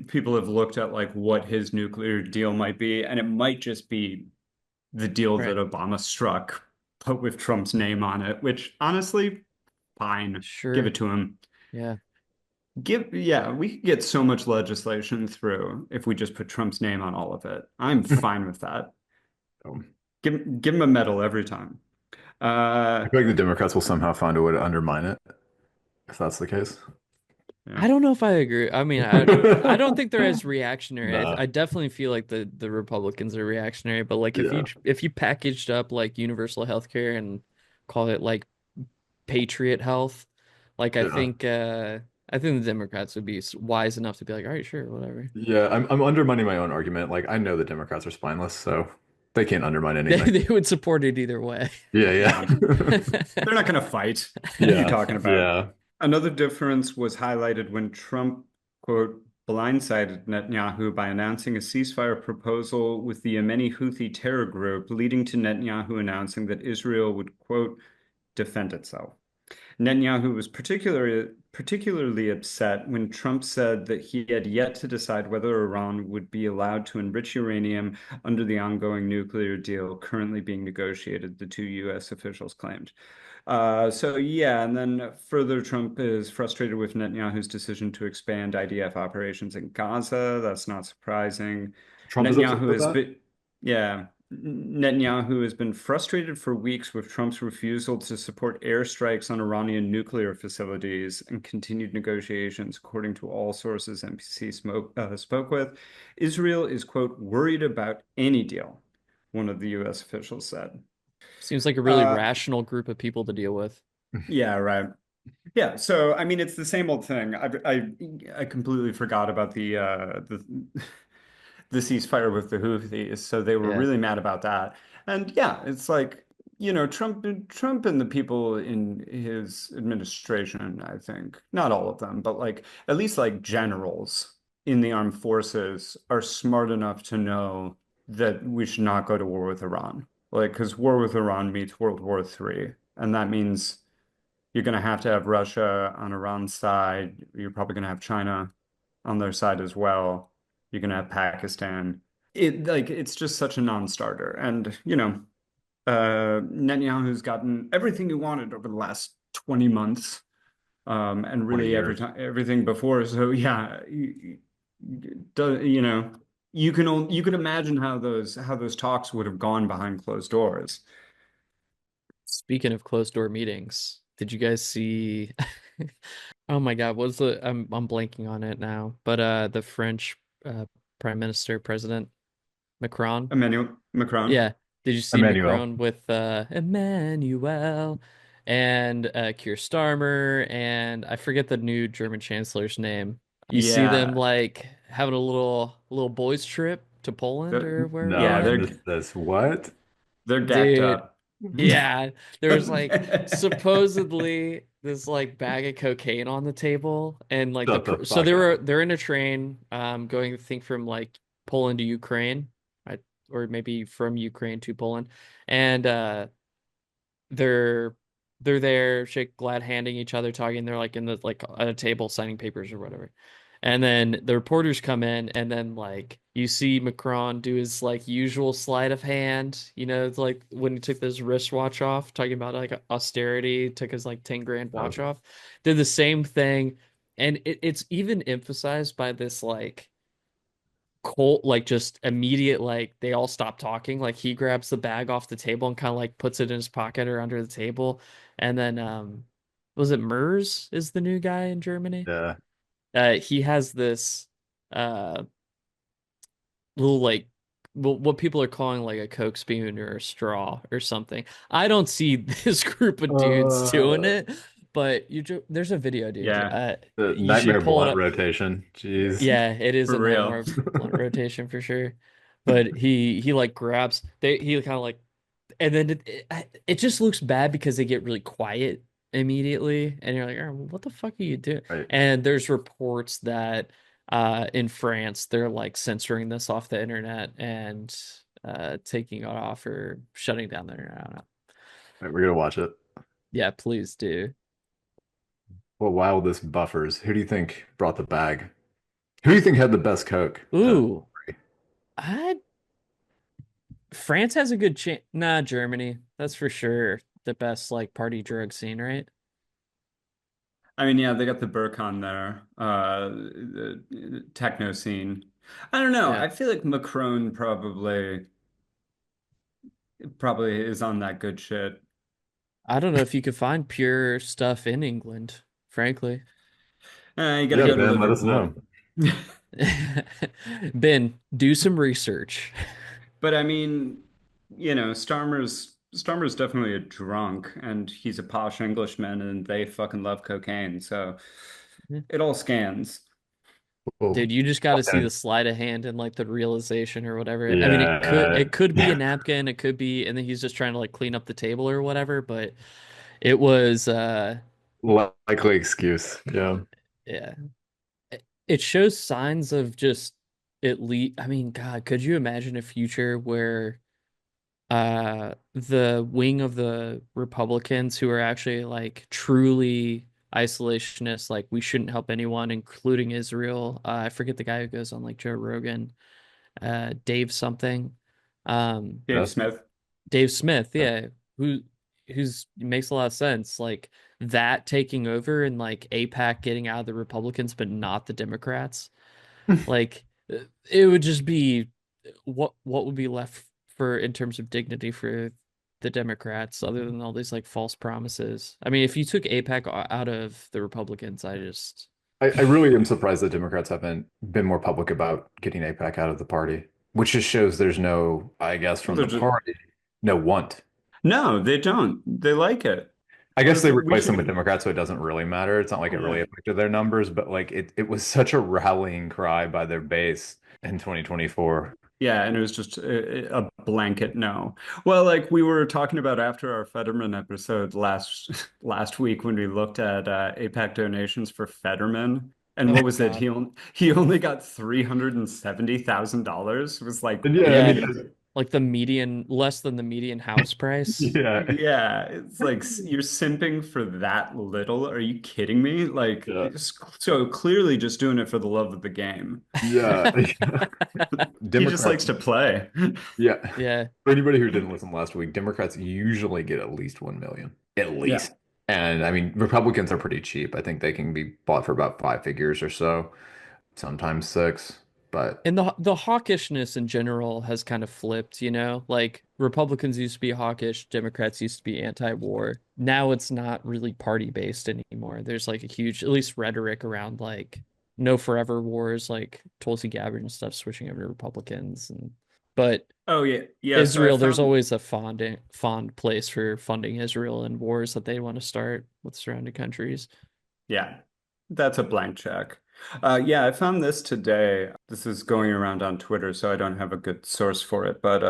People have looked at like what his nuclear deal might be, and it might just be the deal that Right. Obama struck, but with Trump's name on it, which honestly, fine. Give Sure. it to him. Yeah. Yeah, we could get so much legislation through if we just put Trump's name on all of it. I'm fine with that. Um, Give him a medal every time. I Uh, feel like the Democrats will somehow find a way to undermine it if that's the case. yeah. I don't know if I agree. I mean, I don't think they're as reactionary. Nah. I definitely feel like the Republicans are reactionary, but like Yeah. if you packaged up like universal health care and call it like Patriot Health, like Yeah. I think the Democrats would be wise enough to be like, all right, sure, whatever. Yeah. I'm undermining my own argument. Like I know the Democrats are spineless, so they can't undermine anything. They would support it either way. Yeah, Yeah. yeah. They're not going to fight. What are you Yeah. talking about? Yeah. Another difference was highlighted when Trump, quote, blindsided Netanyahu by announcing a ceasefire proposal with the Yemeni Houthi terror group, leading to Netanyahu announcing that Israel would, quote, defend itself. Netanyahu was particularly upset when Trump said that he had yet to decide whether Iran would be allowed to enrich uranium under the ongoing nuclear deal currently being negotiated, the two U.S. officials claimed. So yeah, and then further, Trump is frustrated with Netanyahu's decision to expand IDF operations in Gaza. That's not surprising. Trump is upset Netanyahu with has that. been, yeah, Netanyahu has been frustrated for weeks with Trump's refusal to support airstrikes on Iranian nuclear facilities and continued negotiations, according to all sources NBC spoke with. Israel is, quote, worried about any deal, one of the U.S. officials said. Seems like a really Uh, rational group of people to deal with. yeah, right. Yeah, so I mean, it's the same old thing. I completely forgot about the ceasefire with the Houthis, so they were Yeah. really mad about that. And yeah, it's like, Trump and the people in his administration, I think, not all of them, but like at least like generals in the armed forces are smart enough to know that we should not go to war with Iran. Like, because war with Iran means World War III, and that means you're going to have Russia on Iran's side. You're probably going to have China on their side as well. You're going to have Pakistan. It's just such a non-starter. And, Netanyahu's gotten everything he wanted over the last 20 months. And 20 really years. everything before. So yeah, you know, you can imagine how those talks would have gone behind closed doors. Speaking of closed door meetings, did you guys see? Oh my God, what's the? I'm blanking on it now. But the French uh, Prime Minister President Macron. Emmanuel Macron. Yeah, did you see Emmanuel. Macron with Emmanuel and Keir Starmer and I forget the new German Chancellor's name. You see them Yeah. like having a little boys trip to Poland or No, wherever Yeah, I they're at. missed this. What? they're decked Dude, up. yeah, there's like supposedly this like bag of cocaine on the table and like Shut the so fuck up. they're in a train going I think from like Poland to Ukraine, right? Or maybe from Ukraine to Poland. And they're they're there, shake glad handing each other, talking. They're like in the like at a table signing papers or whatever. And then the reporters come in, and then like you see Macron do his like usual sleight of hand. You know, it's like when he took his wristwatch off, talking about like austerity, took his like 10 grand Oh, watch off, did the same thing. And it's even emphasized by this like cold, like just immediate, like they all stop talking. Like he grabs the bag off the table and kind of like puts it in his pocket or under the table. And then, was it Mers is the new guy in Germany? yeah. He has this, uh, little like, well, what people are calling like a Coke spoon or a straw or something. I don't see this group of dudes doing Uh, it, but there's a video, dude. Yeah, the You nightmare should pull it blunt up. rotation. Jeez. Yeah, it is for a real. nightmare blunt rotation for sure. But he like grabs he kind of like and then it just looks bad because they get really quiet immediately and you're like, oh, what the fuck are you doing? Right. And there's reports that in France they're like censoring this off the internet and taking it off or shutting down the internet. I don't know. Right, we're gonna watch it. Yeah, please do. Well, while this buffers, who do you think brought the bag? Who do you think had the best Coke? Ooh, I France has a good chance. Nah, Germany. That's for sure the best like party drug scene, right? I mean, yeah, they got the Burkhan there, the techno scene. I don't know. Yeah. I feel like Macron probably is on that good shit. I don't know if you could find pure stuff in England, frankly. You got to Yeah, go to Ben, let us know. Liverpool. Ben, do some research. But I mean, Starmer's definitely a drunk, and he's a posh Englishman, and they fucking love cocaine. So it all scans. Oh, Dude, you just got to see okay. the sleight of hand and like the realization or whatever. I mean, Yeah. it could be a napkin, it could be, and then he's just trying to like clean up the table or whatever. But it was, Likely excuse. Yeah. yeah, it shows signs of just at least. I mean, God, could you imagine a future where the wing of the Republicans who are actually like truly isolationists, like we shouldn't help anyone, including Israel. I forget the guy who goes on like Joe Rogan, Dave something. Dave Yes. Smith. Dave Smith, yeah, who who's makes a lot of sense. Like that taking over and like AIPAC getting out of the Republicans, but not the Democrats. Like it would just be what would be left for in terms of dignity for the Democrats other than all these like false promises. I mean, if you took AIPAC out of the Republicans, I just I really am surprised that Democrats haven't been more public about getting AIPAC out of the party, which just shows there's no, I guess, Well, from they're the just party, no want. no, they don't. They like it. I guess they We replaced them with should. Democrats, so it doesn't really matter. It's not like Oh it really yeah. affected their numbers, but like it was such a rallying cry by their base in 2024. Yeah, and it was just a blanket no. Well, like we were talking about after our Fetterman episode last week when we looked at APAC donations for Fetterman, and oh what was it? God. He only got $370,000. It was like, And yeah, I Yeah, mean, like the median less than the median house price. yeah, yeah, it's like you're simping for that little. Are you kidding me? Like, yeah, so clearly just doing it for the love of the game. yeah. He just Democrats, likes to play. yeah. Yeah. For anybody who didn't listen last week, Democrats usually get at least 1 million, at Yeah. least. And I mean, Republicans are pretty cheap. I think they can be bought for about five figures or so, sometimes six. But And the hawkishness in general has kind of flipped, you know? Like Republicans used to be hawkish, Democrats used to be anti-war. Now it's not really party based anymore. There's like a huge, at least rhetoric around like no forever wars, like Tulsi Gabbard and stuff switching over to Republicans. But Oh yeah, yeah. So I Israel, there's found always a fond place for funding Israel and wars that they want to start with surrounding countries. Yeah, that's a blank check. Yeah, I found this today. This is going around on Twitter, so I don't have a good source for it. But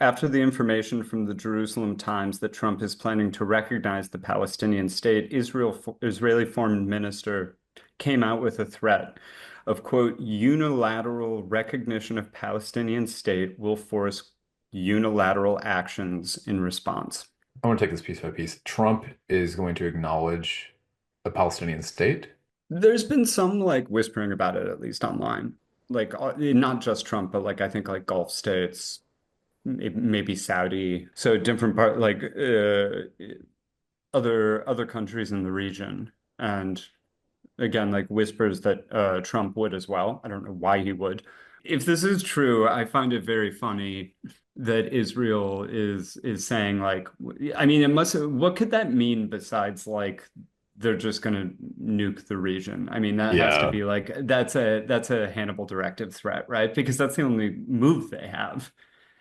after the information from the Jerusalem Times that Trump is planning to recognize the Palestinian state, Israeli foreign minister came out with a threat of, quote, unilateral recognition of Palestinian state will force unilateral actions in response. I want to take this piece by piece. Trump is going to acknowledge a Palestinian state. There's been some like whispering about it, at least online. Like not just Trump, but like I think like Gulf states, maybe Saudi. So different part like other countries in the region. And again, like whispers that Trump would as well. I don't know why he would. If this is true, I find it very funny that Israel is saying like, I mean, it must. What could that mean besides like they're just going to nuke the region? I mean, that has to Yeah. be like that's a Hannibal directive threat, right? Because that's the only move they have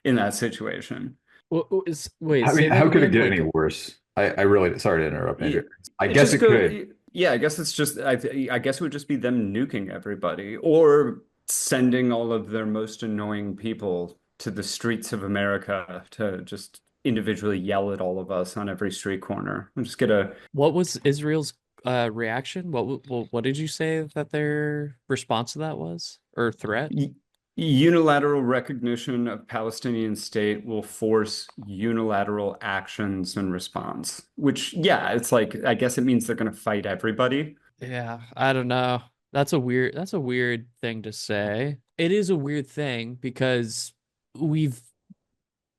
in that situation. Wait, I mean, say that how could it again? get Like, any worse? I really, sorry to interrupt, Yeah, Andrew. I it guess just it could. go. Yeah, I guess it's just. I guess it would just be them nuking everybody or sending all of their most annoying people to the streets of America to just individually yell at all of us on every street corner. And just get a what was Israel's reaction? What did you say that their response to that was or threat? y- unilateral recognition of Palestinian state will force unilateral actions in response. Which, yeah, it's like I guess it means they're going to fight everybody. Yeah, I don't know. That's a weird thing to say. It is a weird thing because we've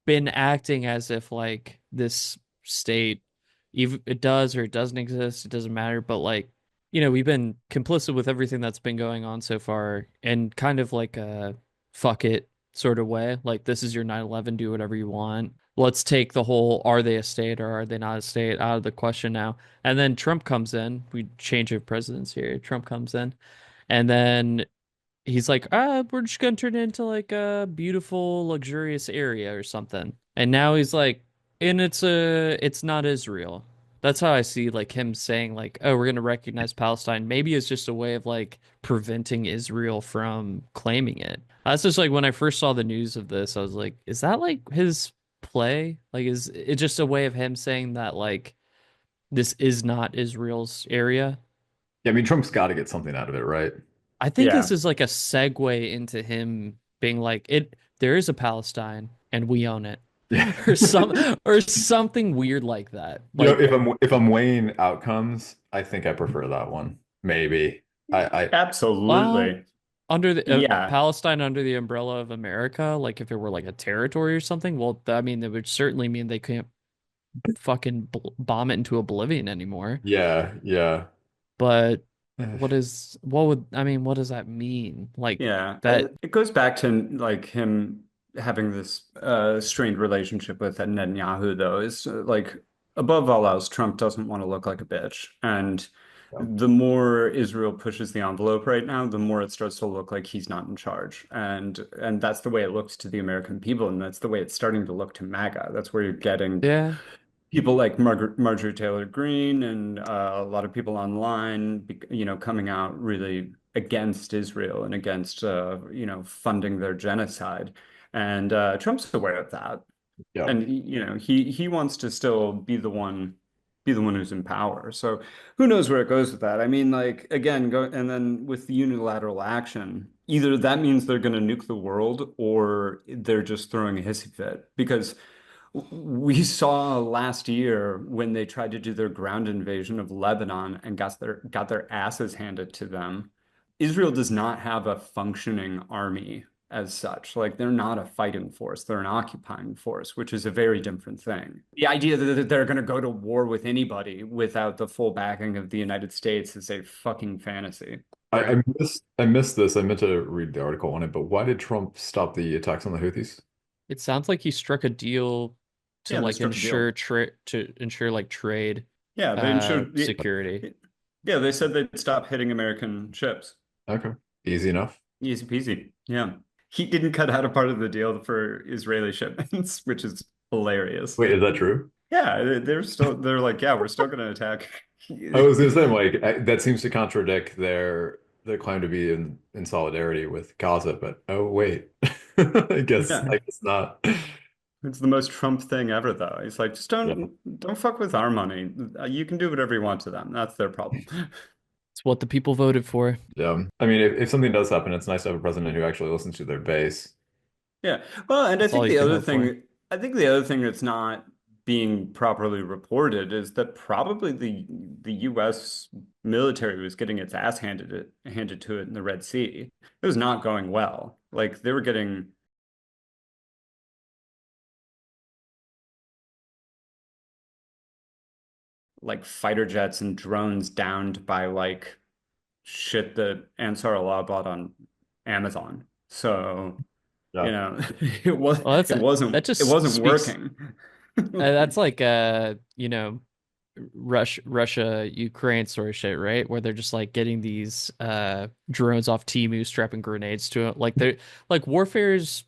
been acting as if like this state, even it does or it doesn't exist, it doesn't matter. But like, we've been complicit with everything that's been going on so far and kind of like a fuck it sort of way. Like this is your 9/11, do whatever you want. Let's take the whole are they a state or are they not a state out of the question now. And then Trump comes in. We change of presidents here. Trump comes in. And then he's like, we're just gonna turn it into like a beautiful, luxurious area or something. And now he's like, and it's not Israel. That's how I see like him saying like, oh, we're gonna recognize Palestine. Maybe it's just a way of like preventing Israel from claiming it. That's just like when I first saw the news of this, I was like, is that like his play? Like, is it just a way of him saying that like this is not Israel's area? Yeah, I mean, Trump's got to get something out of it, right? I think this Yeah. is like a segue into him being like, there is a Palestine and we own it. Yeah. Or or something weird like that. You know, Like, if I'm weighing outcomes, I think I prefer that one. Maybe. I well, Absolutely. under the Yeah. Palestine under the umbrella of America, like if it were like a territory or something, well, I mean, that would certainly mean they can't fucking bomb it into oblivion anymore. yeah, yeah. But what does that mean? Like Yeah. that, It goes back to like him having this strained relationship with Netanyahu, though, is like above all else, Trump doesn't want to look like a bitch. And Yeah. the more Israel pushes the envelope right now, the more it starts to look like he's not in charge. And that's the way it looks to the American people, and that's the way it's starting to look to MAGA. That's where you're getting yeah. people like Marjorie Taylor Greene and a lot of people online, coming out really against Israel and against, funding their genocide. And Trump's aware of that. Yeah. And, he wants to still be the one who's in power. So who knows where it goes with that? I mean, like, again, go and then with the unilateral action, either that means they're going to nuke the world or they're just throwing a hissy fit because we saw last year when they tried to do their ground invasion of Lebanon and got their asses handed to them. Israel does not have a functioning army as such. Like they're not a fighting force, they're an occupying force, which is a very different thing. The idea that they're going to go to war with anybody without the full backing of the United States is a fucking fantasy. I missed this. I meant to read the article on it, but why did Trump stop the attacks on the Houthis? It sounds like he struck a deal to Yeah, they like struck a deal. ensure like trade Yeah, they ensured. security. Yeah, they said they'd stop hitting American ships. Okay, easy enough. Easy peasy. Yeah. He didn't cut out a part of the deal for Israeli shipments, which is hilarious. Wait, is that true? Yeah, they're like, yeah, we're still gonna attack. I was gonna say, like, that seems to contradict their claim to be in solidarity with Gaza, but oh wait, Yeah. I guess not. It's the most Trump thing ever, though. He's like, just Yeah. don't fuck with our money. You can do whatever you want to them. That's their problem. It's what the people voted for. Yeah. I mean, if something does happen, it's nice to have a president who actually listens to their base. Yeah. Well, and That's all you can hope for. I think the other thing that's not being properly reported is that probably the U.S. military was getting its ass handed to it in the Red Sea. It was not going well. Like they were getting like fighter jets and drones downed by like shit that Ansar Allah bought on Amazon. So, you Yeah. know, Well, that it just wasn't speaks. working. That's like Russia Ukraine sort of shit, right? Where they're just like getting these drones off Temu, strapping grenades to it. Like warfare's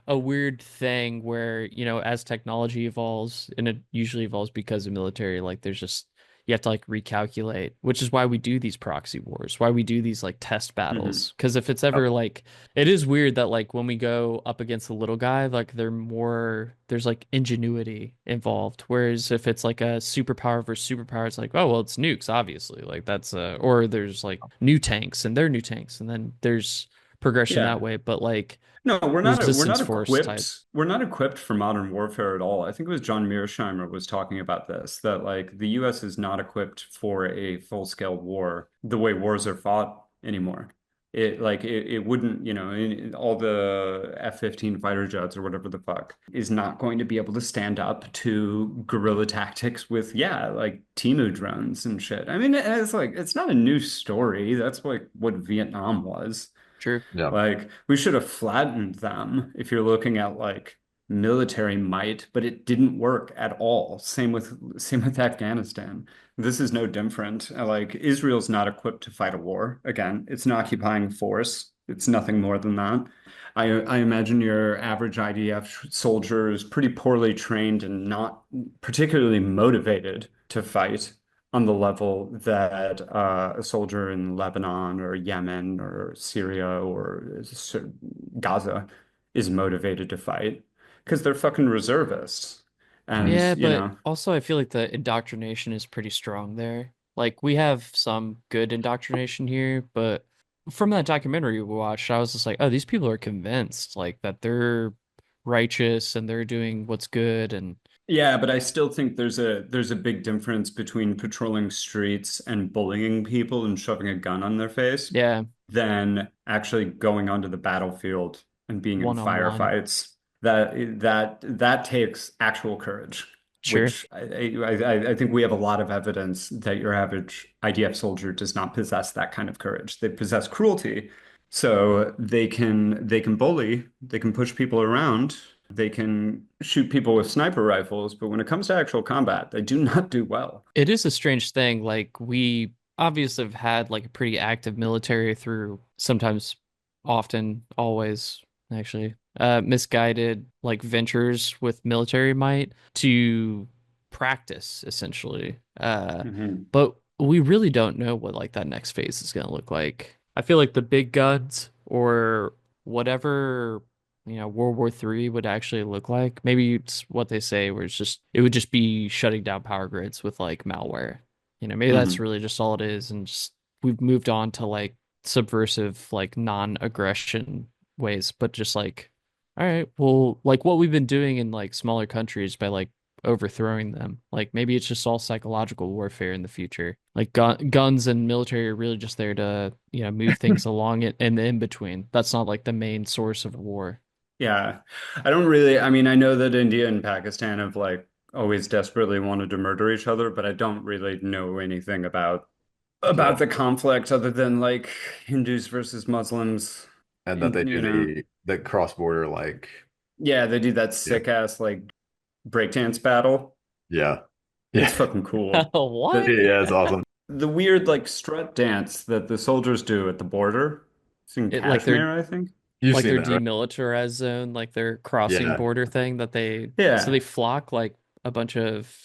a weird thing where, as technology evolves, and it usually evolves because of military, like there's just you have to like recalculate, which is why we do these proxy wars, why we do these like test Mhm. battles. Because if it's ever like it is weird that like when we go up against a little guy, like there's like ingenuity involved. Whereas if it's like a superpower versus superpower, it's like, oh well, it's nukes, obviously. Like that's or there's like new tanks and they're new tanks, and then there's progression that Yeah. way. But like No, resistance force type. we're not equipped for modern warfare at all. I think it was John Mearsheimer was talking about this, that like the US is not equipped for a full-scale war the way wars are fought anymore. It wouldn't, all the F-15 fighter jets or whatever the fuck is not going to be able to stand up to guerrilla tactics with, yeah, like Temu drones and shit. I mean, it's like it's not a new story. That's like what Vietnam was. True. Yeah. Like we should have flattened them if you're looking at like military might, but it didn't work at all. Same with Afghanistan. This is no different. Like Israel's not equipped to fight a war. Again, it's an occupying force. It's nothing more than that. I imagine your average IDF soldier is pretty poorly trained and not particularly motivated to fight on the level that a soldier in Lebanon or Yemen or Syria or Gaza is motivated to fight because they're fucking reservists. And, Yeah, but also I feel like the indoctrination is pretty strong there. Like we have some good indoctrination here, but from that documentary we watched, I was just like, oh, these people are convinced like that they're righteous and they're doing what's good and yeah, but I still think there's a big difference between patrolling streets and bullying people and shoving a gun on their face yeah, than actually going onto the battlefield and being in one on one. firefights. That takes actual courage, Sure. which I think we have a lot of evidence that your average IDF soldier does not possess that kind of courage. They possess cruelty, so they can bully, they can push people around, they can shoot people with sniper rifles, but when it comes to actual combat, they do not do well. It is a strange thing. Like we obviously have had like a pretty active military through sometimes, often, always actually, misguided like ventures with military might to practice essentially. Mhm. But we really don't know what like that next phase is going to look like. I feel like the big guns or whatever World War III would actually look like. Maybe it's what they say, where it would just be shutting down power grids with like malware. Maybe that's Mhm. really just all it is, and just we've moved on to like subversive, like non-aggression ways, but just like, all right, well, like what we've been doing in like smaller countries by like overthrowing them. Like maybe it's just all psychological warfare in the future. Like guns and military are really just there to, move things along it and the in between. That's not like the main source of war. Yeah. I don't really, I mean, I know that India and Pakistan have like always desperately wanted to murder each other, but I don't really know anything about about the conflict other than like Hindus versus Muslims. And that they You do know, the cross-border like yeah, they do that yeah. sick ass like breakdance battle. Yeah. It's Yeah. fucking cool. What? The Yeah, it's awesome. the weird like strut dance that the soldiers do at the border. It's in It like their Kashmir, I think. You've like seen their that, right? demilitarized zone, like their crossing Yeah. border thing that they Yeah. flock like a bunch of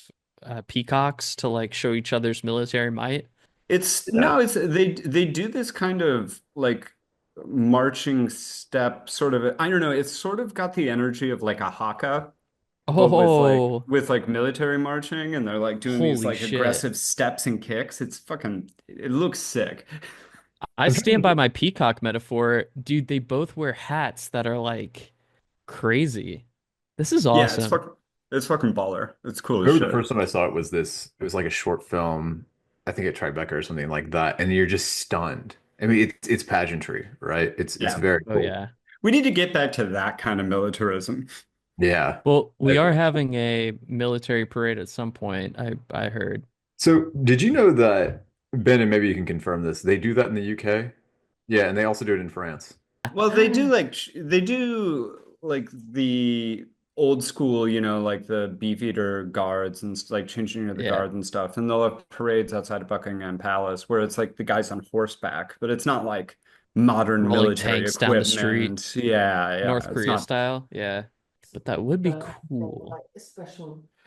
peacocks to like show each other's military might. It's Yeah. no, it's they do this kind of like marching step sort of I don't know, it's sort of got the energy of like a haka, but Oh, with like military marching and they're like doing these holy like shit. aggressive steps and kicks. It's fucking it looks sick. I stand by my peacock metaphor. Dude, they both wear hats that are like crazy. This is Yeah, awesome. it's fucking baller. It's cool I as remember the shit. first time I saw it was it was like a short film, I think at Tribeca or something like that, and you're just stunned. I mean, it's pageantry, right? It's Yeah. very Oh cool. yeah. We need to get back to that kind of militarism. Yeah. Well, we are having a military parade at some point, I heard. So, did you know that, Ben, and maybe you can confirm this, they do that in the UK? Yeah, and they also do it in France. Well, they do like the old school, you know, like the Beefeater guards and like changing of the Yeah. guard and stuff. And they'll have parades outside of Buckingham Palace where it's like the guys on horseback, but it's not like modern Rolling military tanks down the street, equipment. Yeah, yeah. North It's Korea not. style. Yeah. But that would be cool.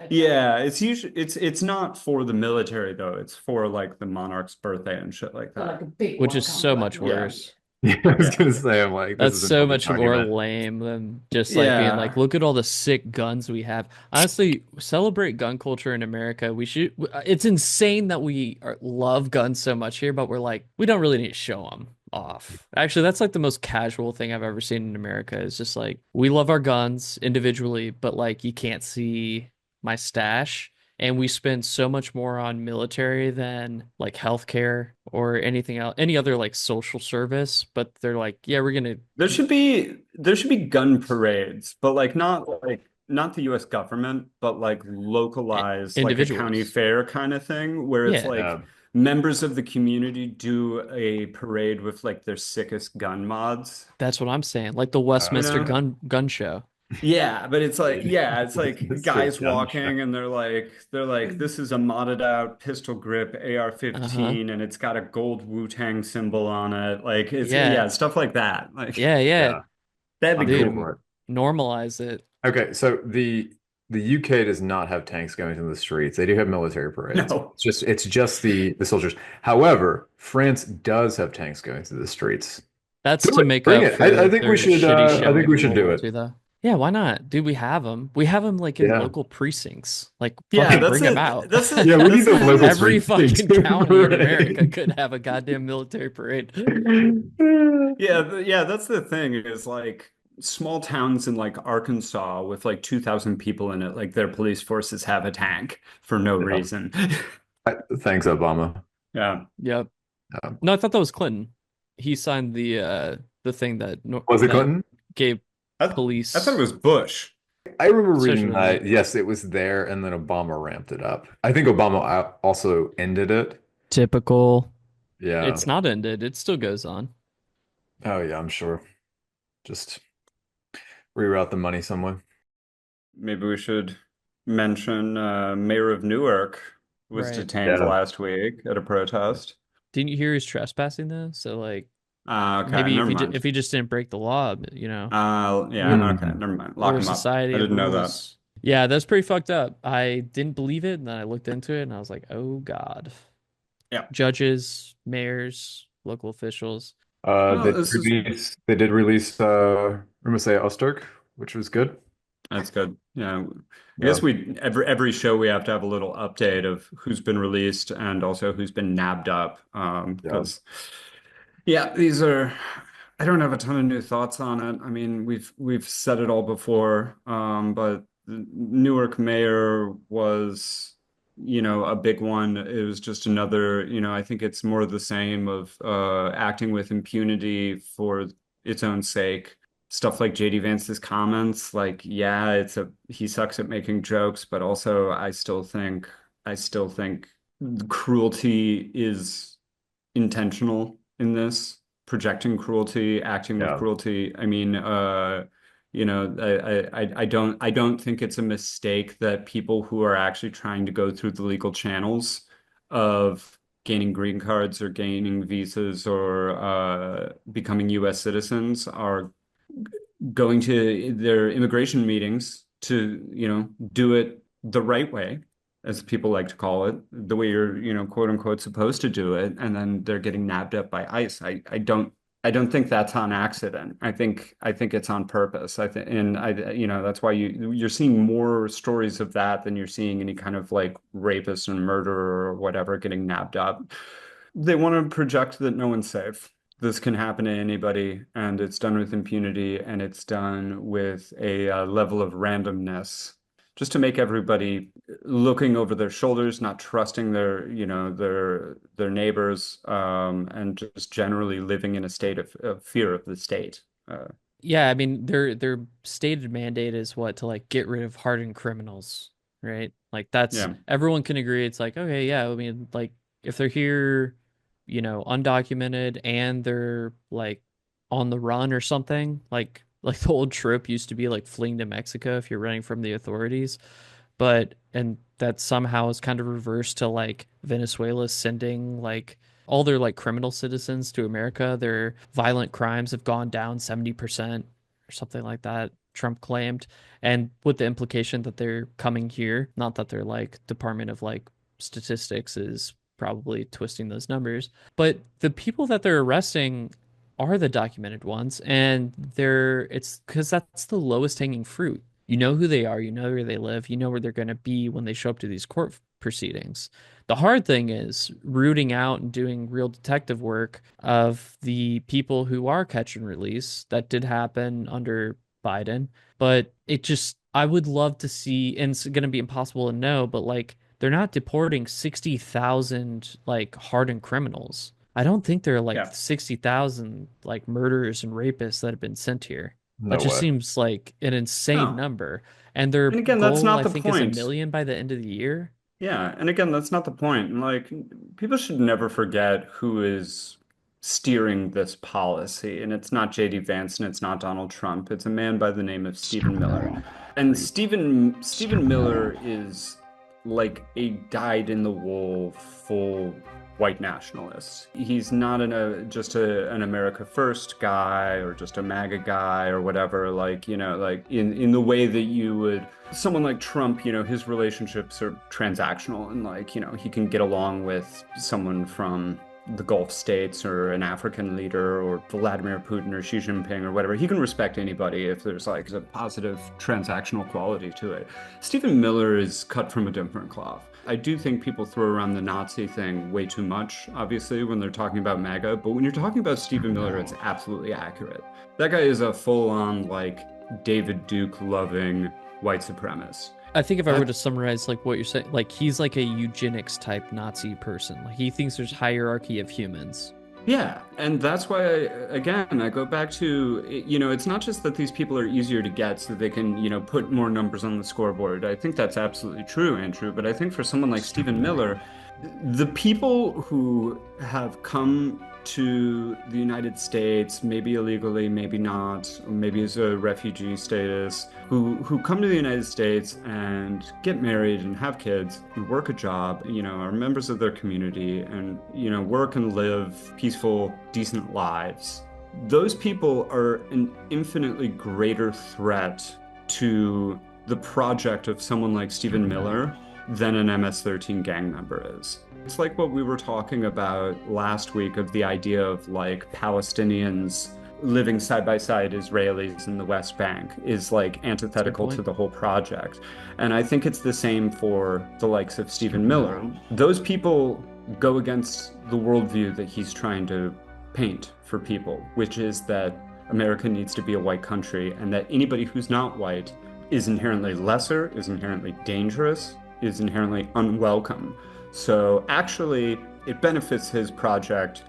Yeah, it's usually it's not for the military though. It's for like the monarch's birthday and shit like that. Which is so much Yeah, worse. Yeah, I was yeah, gonna say, I'm like, this That's is an so open much more argument. lame than just like being like, yeah. look at all the sick guns we have. Honestly, celebrate gun culture in America. We should. It's insane that love guns so much here, but we're like, we don't really need to show them off. Actually, that's like the most casual thing I've ever seen in America. Is just like we love our guns individually, but like you can't see my stash. And we spend so much more on military than like healthcare or anything else, any other like social service. But they're like, yeah, we're gonna There should be gun parades, but like not the US government, but like localized like a county individuals. fair kind of thing where it's Yeah, like Yeah. members of the community do a parade with like their sickest gun mods, that's what I'm saying. Like the you Westminster know? gun show. Yeah, but it's like yeah, it's like Mr. guys Gunshot. walking and they're like this is a modded out pistol grip Uh-huh. AR-15 and it's got a gold Wu-Tang symbol on it. Like it's Yeah. yeah, stuff like that. Like Yeah, yeah. Yeah, that'd be I'm here Dude, for cool. it. normalize it. Okay, so the UK does not have tanks going through the streets. They do have military parades. No. It's just the soldiers. However, France does have tanks going through the streets. That's Do to it. make Bring up it. for I think we their should shitty I think showing we in should World do War it. II, though. Yeah, why not? Dude, we have them. We have them like in Yeah. local precincts. Like Yeah, fucking bring them out. Yeah, we need that's the the local Every precinct fucking county in America parade. could have a goddamn military parade. yeah, that's the thing is like small towns in like Arkansas with like 2,000 people in it, like their police forces have a tank for no Yeah. reason. Thanks, Obama. Yeah. Yep. Um, No, I thought that was Clinton. He signed the thing that was it that Clinton? gave I, I thought it police was Bush. I remember reading especially that, yes, it was there, and then Obama ramped it up. I think Obama also ended it. typical. Yeah. It's not ended. It still goes on. Oh, yeah, I'm sure. Just reroute the money somewhere. Maybe we should mention Mayor of Newark was Right. detained Yeah. last week at a protest. Didn't you hear he's trespassing though? So like Okay, maybe never mind. if he just didn't break the law, Yeah, okay, Hmm. never mind. Lock we're a him up. society I of didn't know that. rules. Yeah, that's pretty fucked up. I didn't believe it, and then I looked into it, and I was like, oh God. Yeah. Judges, mayors, local officials. Well, this is They did release Rumasa Osturk, which was good. That's good. Yeah. I Yeah. guess we every show we have to have a little update of who's been released and also who's been nabbed up. Yeah. Because yeah, these are I don't have a ton of new thoughts on it. I mean, we've said it all before. But the Newark mayor was, you know, a big one. It was just another, you know, I think it's more the same of acting with impunity for its own sake stuff like JD Vance's comments, like, yeah, he sucks at making jokes, but also I still think cruelty is intentional in this, projecting cruelty, acting with Yeah. cruelty. I mean, I don't think it's a mistake that people who are actually trying to go through the legal channels of gaining green cards or gaining visas or becoming U.S. citizens are going to their immigration meetings to, do it the right way, as people like to call it, the way you're, quote unquote, supposed to do it, and then they're getting nabbed up by ICE. I don't think that's on accident. I think it's on purpose. That's why you're seeing more stories of that than you're seeing any kind of like rapist and murderer or whatever getting nabbed up. They want to project that no one's safe. This can happen to anybody, and it's done with impunity, and it's done with a level of randomness, just to make everybody looking over their shoulders, not trusting their neighbors, and just generally living in a state of fear of the state. Yeah, I mean their stated mandate is what, to like get rid of hardened criminals, right? Like that's Yeah, everyone can agree. It's like, okay, yeah, I mean like if they're here, undocumented and they're like on the run or something, like the old trope used to be like fleeing to Mexico if you're running from the authorities. But and that somehow is kind of reversed to like Venezuela sending like all their like criminal citizens to America. Their violent crimes have gone down 70% or something like that, Trump claimed. And with the implication that they're coming here, not that they're like Department of like Statistics is probably twisting those numbers, but the people that they're arresting are the documented ones, and it's because that's the lowest hanging fruit. You know who they are, you know where they live, you know where they're going to be when they show up to these court proceedings. The hard thing is rooting out and doing real detective work of the people who are catch and release. That did happen under Biden, but I would love to see, and it's going to be impossible to know, but like they're not deporting 60,000 like hardened criminals. I don't think there are like yeah. 60,000 like murderers and rapists that have been sent here. That No just way. seems like an insane No. number. And their And again, that's goal, not I the think, is a point. million by the end of the year. Yeah, and again, that's not the point. And like, people should never forget who is steering this policy. And it's not JD Vance and it's not Donald Trump. It's a man by the name of Stephen Miller. And Stephen Miller is like a dyed-in-the-wool full white nationalist. He's not just an America First guy or just a MAGA guy or whatever. Like, like in the way that you would someone like Trump, his relationships are transactional, and like, he can get along with someone from the Gulf states or an African leader or Vladimir Putin or Xi Jinping or whatever. He can respect anybody if there's like a positive transactional quality to it. Stephen Miller is cut from a different cloth. I do think people throw around the Nazi thing way too much, obviously, when they're talking about MAGA, but when you're talking about Stephen Miller, it's absolutely accurate. That guy is a full-on, like, David Duke loving white supremacist. I think if I were to summarize like what you're saying, like he's like a eugenics type Nazi person. Like he thinks there's hierarchy of humans. Yeah, and that's why, I go back to, it's not just that these people are easier to get so they can, put more numbers on the scoreboard. I think that's absolutely true, Andrew, but I think for someone like Stephen Miller, the people who have come to the United States, maybe illegally, maybe not, or maybe as a refugee status, who come to the United States and get married and have kids and work a job, are members of their community and, work and live peaceful, decent lives. Those people are an infinitely greater threat to the project of someone like Stephen Miller than an MS-13 gang member is. It's like what we were talking about last week of the idea of like Palestinians living side by side Israelis in the West Bank is like antithetical to the whole project. And I think it's the same for the likes of Stephen Miller. Those people go against the worldview that he's trying to paint for people, which is that America needs to be a white country and that anybody who's not white is inherently lesser, is inherently dangerous, is inherently unwelcome. So actually, it benefits his project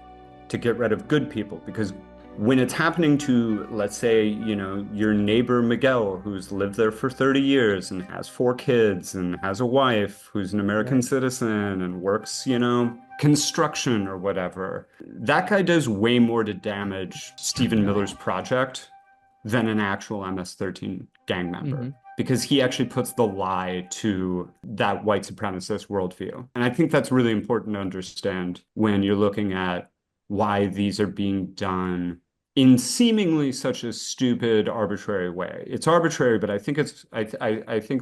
to get rid of good people because When it's happening to, let's say, your neighbor Miguel, who's lived there for 30 years and has 4 kids and has a wife who's an American Right. citizen and works, construction or whatever, that guy does way more to damage Stephen Miller's project than an actual MS-13 gang member. Hmm. Because he actually puts the lie to that white supremacist worldview. And I think that's really important to understand when you're looking at why these are being done in seemingly such a stupid, arbitrary way. It's arbitrary, but I think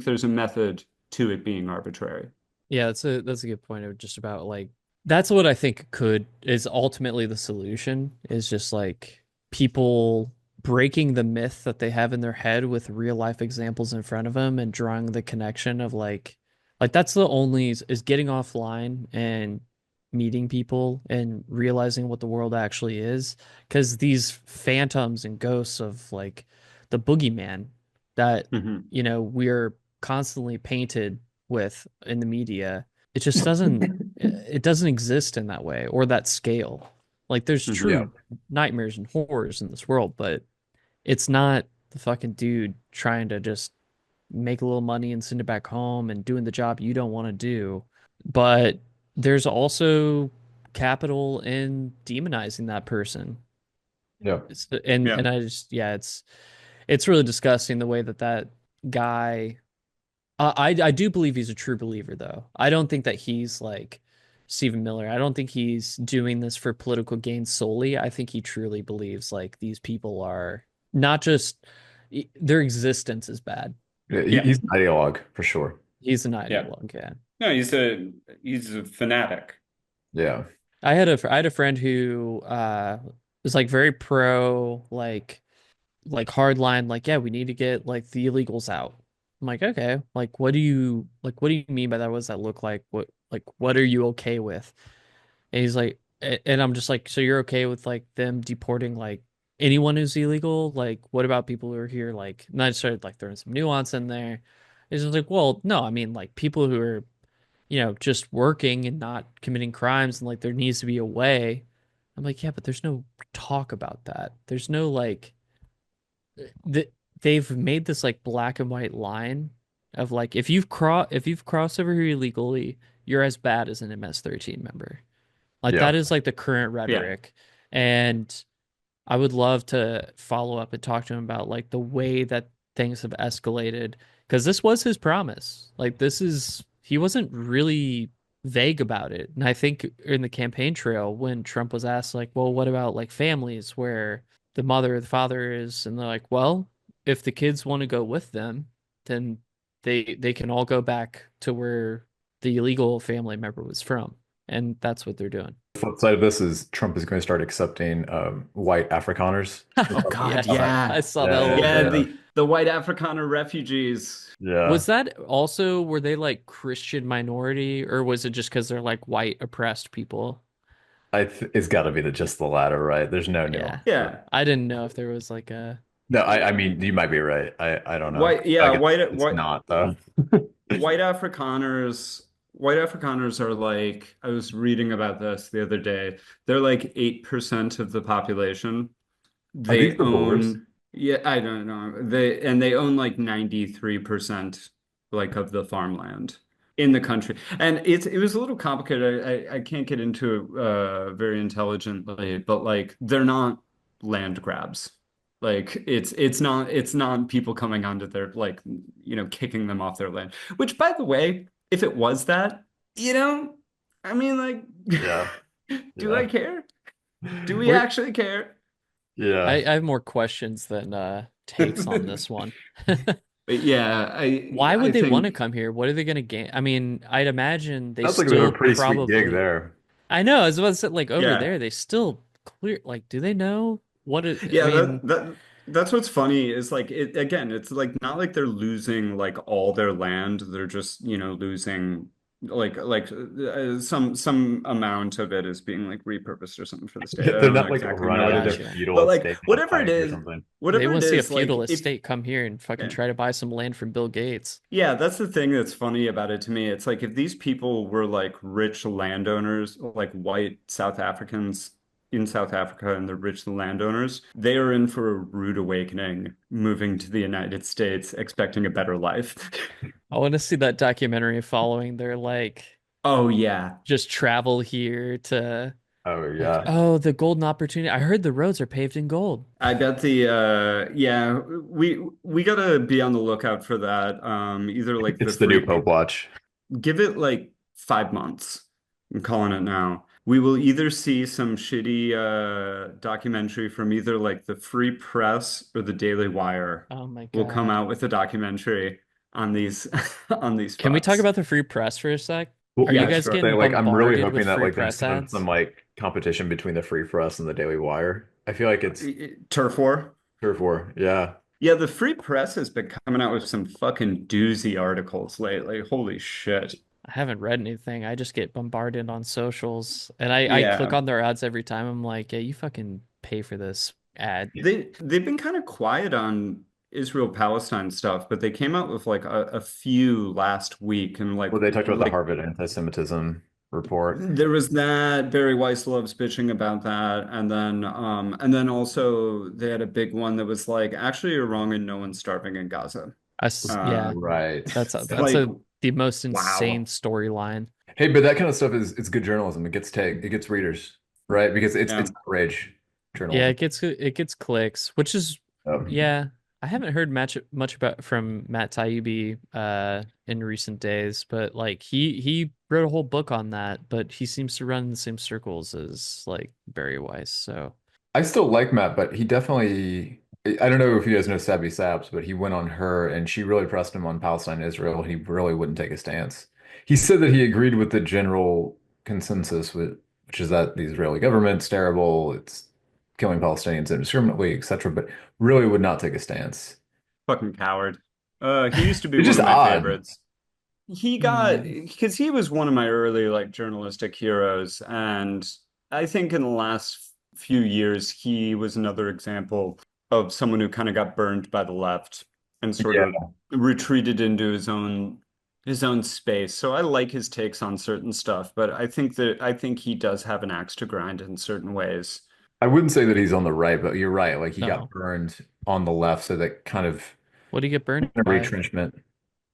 there's a method to it being arbitrary. Yeah, that's a good point of just about like that's what I think could is ultimately the solution is just like people breaking the myth that they have in their head with real life examples in front of them and drawing the connection of like that's the only is getting offline and meeting people and realizing what the world actually is because these phantoms and ghosts of like the boogeyman that Mhm. we're constantly painted with in the media, it doesn't exist in that way or that scale. Like there's Mhm. Yeah. true nightmares and horrors in this world, but it's not the fucking dude trying to just make a little money and send it back home and doing the job you don't want to do. But there's also capital in demonizing that person. Yeah. And Yeah. I just yeah, it's really disgusting the way that guy. I do believe he's a true believer, though. I don't think that he's like Stephen Miller. I don't think he's doing this for political gain solely. I think he truly believes like these people are not just their existence is bad. Yeah, Yeah. he's an ideologue for sure. He's an Yeah. ideologue, yeah. No, he's a fanatic. Yeah. I had a friend who was like very pro like hard line like yeah we need to get like the illegals out. I'm like okay like what do you mean by that? What does that look like what are you okay with? And he's like and I'm just like so you're okay with like them deporting like anyone who's illegal? Like what about people who are here? Like and I started like throwing some nuance in there. He's just like well no I mean like people who are just working and not committing crimes and like there needs to be a way. I'm like yeah but there's no talk about that. There's no like th they've made this like black and white line of like if you've crossed over here illegally, you're as bad as an MS-13 member. Like Yeah. that is like the current Yeah. rhetoric. And I would love to follow up and talk to him about like the way that things have escalated because this was his promise. Like this is he wasn't really vague about it. And I think in the campaign trail when Trump was asked like, "Well, what about like families where the mother or the father is?" and they're like, "Well, if the kids want to go with them, then they can all go back to where the illegal family member was from." And that's what they're doing. The flip side of this is Trump is going to start accepting white Afrikaners. Oh God, Yes, yeah. I saw that Yeah, little Yeah, yeah, thing. yeah. the white Afrikaner refugees. Yeah. Was that also, were they like Christian minority, or was it just because they're like white oppressed people? It's got to be just the latter, right? There's no nuance. Yeah. Yeah. I didn't know if there was like a, No, I mean, you might be right. I don't know. White, yeah, I guess it's not though. white Afrikaners, white Afrikaners are like, I was reading about this the other day. They're like 8% of the population. Are these They the boers? own, yeah, I don't know. They own like 93% like of the farmland in the country. And it was a little complicated. I can't get into it very intelligently, but like they're not land grabs. Like it's not people coming onto their like kicking them off their land. Which by the way, if it was that, I mean like Yeah, do I yeah, care? Do we where actually care? yeah. I have more questions than takes on this one. But yeah, Why I would they want to think come here? What are they going to gain? I mean, I'd imagine they Sounds like they have a still pretty sweet gig probably, there. I know, as well as like over yeah. there, they still clear, like, do they know what it, I Yeah, mean, that's what's funny is like it again, it's like not like they're losing like all their land. They're just, losing some amount of it is being like repurposed or something for the state. I They're don't know not like exactly know running what a it is. gotcha. But feudal like estate on a pike or something. They whatever want it to see a is, like feudal if estate come here and fucking yeah. try to buy some land from Bill Gates. Yeah, that's the thing that's funny about it to me. It's like if these people were like rich landowners, like white South Africans, in South Africa and the rich landowners, they are in for a rude awakening moving to the United States, expecting a better life. I want to see that documentary following their like Oh yeah. just travel here to Oh like, yeah. oh, the golden opportunity. I heard the roads are paved in gold. I bet yeah, we gotta be on the lookout for that. Either like the It's the new free Pope Watch. give it like 5 months. I'm calling it now. We will either see some shitty documentary from either like the Free Press or the Daily Wire Oh my will come God. out with a documentary on these on these Can we talk fucks. about the free press for a sec? Well, Are you Yeah, guys sure. say, getting like, I'm really bombarded with hoping that free like there's press some ads? like competition between the Free Press and the Daily Wire. I feel like it's Turf war. turf war. Yeah. Yeah, the Free Press has been coming out with some fucking doozy articles lately. Holy shit. I haven't read anything. I just get bombarded on socials and I click Yeah. on their ads every time. I'm like, yeah, you fucking pay for this ad. They've been kind of quiet on Israel Palestine stuff, but they came out with like a few last week and Well, they talked about the like Harvard anti-Semitism report. there was that Barry Weiss loves bitching about that, and then also they had a big one that was like, actually you're wrong and no one's starving in Gaza. Yeah, Right. that's Like a the most insane wow. storyline. Hey, but that kind of stuff is it's good journalism. It gets readers, right? Because Yeah. it's outrage Yeah, journalism. it gets clicks, which is yeah. I haven't heard much about from Matt Taibbi in recent days, but like he wrote a whole book on that, but he seems to run in the same circles as like Barry Weiss. So I still like Matt, but he definitely, I don't know if you guys know Sabby Saps, but he went on her and she really pressed him on Palestine and Israel. He really wouldn't take a stance. He said that he agreed with the general consensus, which is that the Israeli government's terrible, it's killing Palestinians indiscriminately, etc., but really would not take a stance. Fucking coward. He used to be It's one just of my odd. favorites. He got mm, because he was one of my early like journalistic heroes, and I think in the last few years he was another example of someone who kind of got burned by the left and sort Yeah. of retreated into his own space. So I like his takes on certain stuff, but I think he does have an axe to grind in certain ways. I wouldn't say that he's on the right, but you're right. Like he got no. burned on the left, so that kind of What did he get burned by? retrenchment.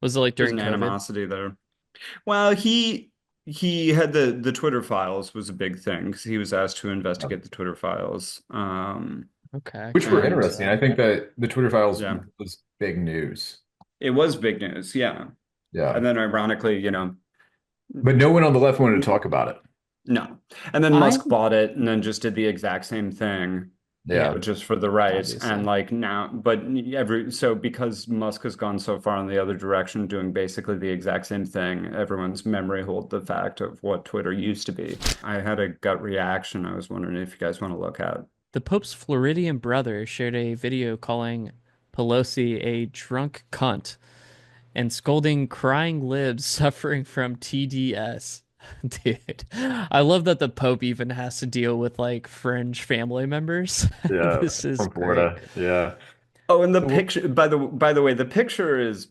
Was it like There's during an COVID? animosity there. Well, he had the Twitter files was a big thing because he was asked to investigate the Twitter files. Okay, Which were And interesting. I think that the Twitter files yeah, was big news. it was big news. Yeah, Yeah. and then ironically, But no one on the left wanted to talk about it. no, and then I Musk bought it and then just did the exact same thing, yeah, Yeah. just for the right. And obviously. like now, but so because Musk has gone so far in the other direction, doing basically the exact same thing, everyone's memory hold the fact of what Twitter used to be. I had a gut reaction. I was wondering if you guys want to look at. The Pope's Floridian brother shared a video calling Pelosi a drunk cunt and scolding crying libs suffering from TDS. Dude, I love that the Pope even has to deal with like fringe family members. Yeah. This is From great. Florida. Yeah. Oh, and the Well, picture, by the way, the picture is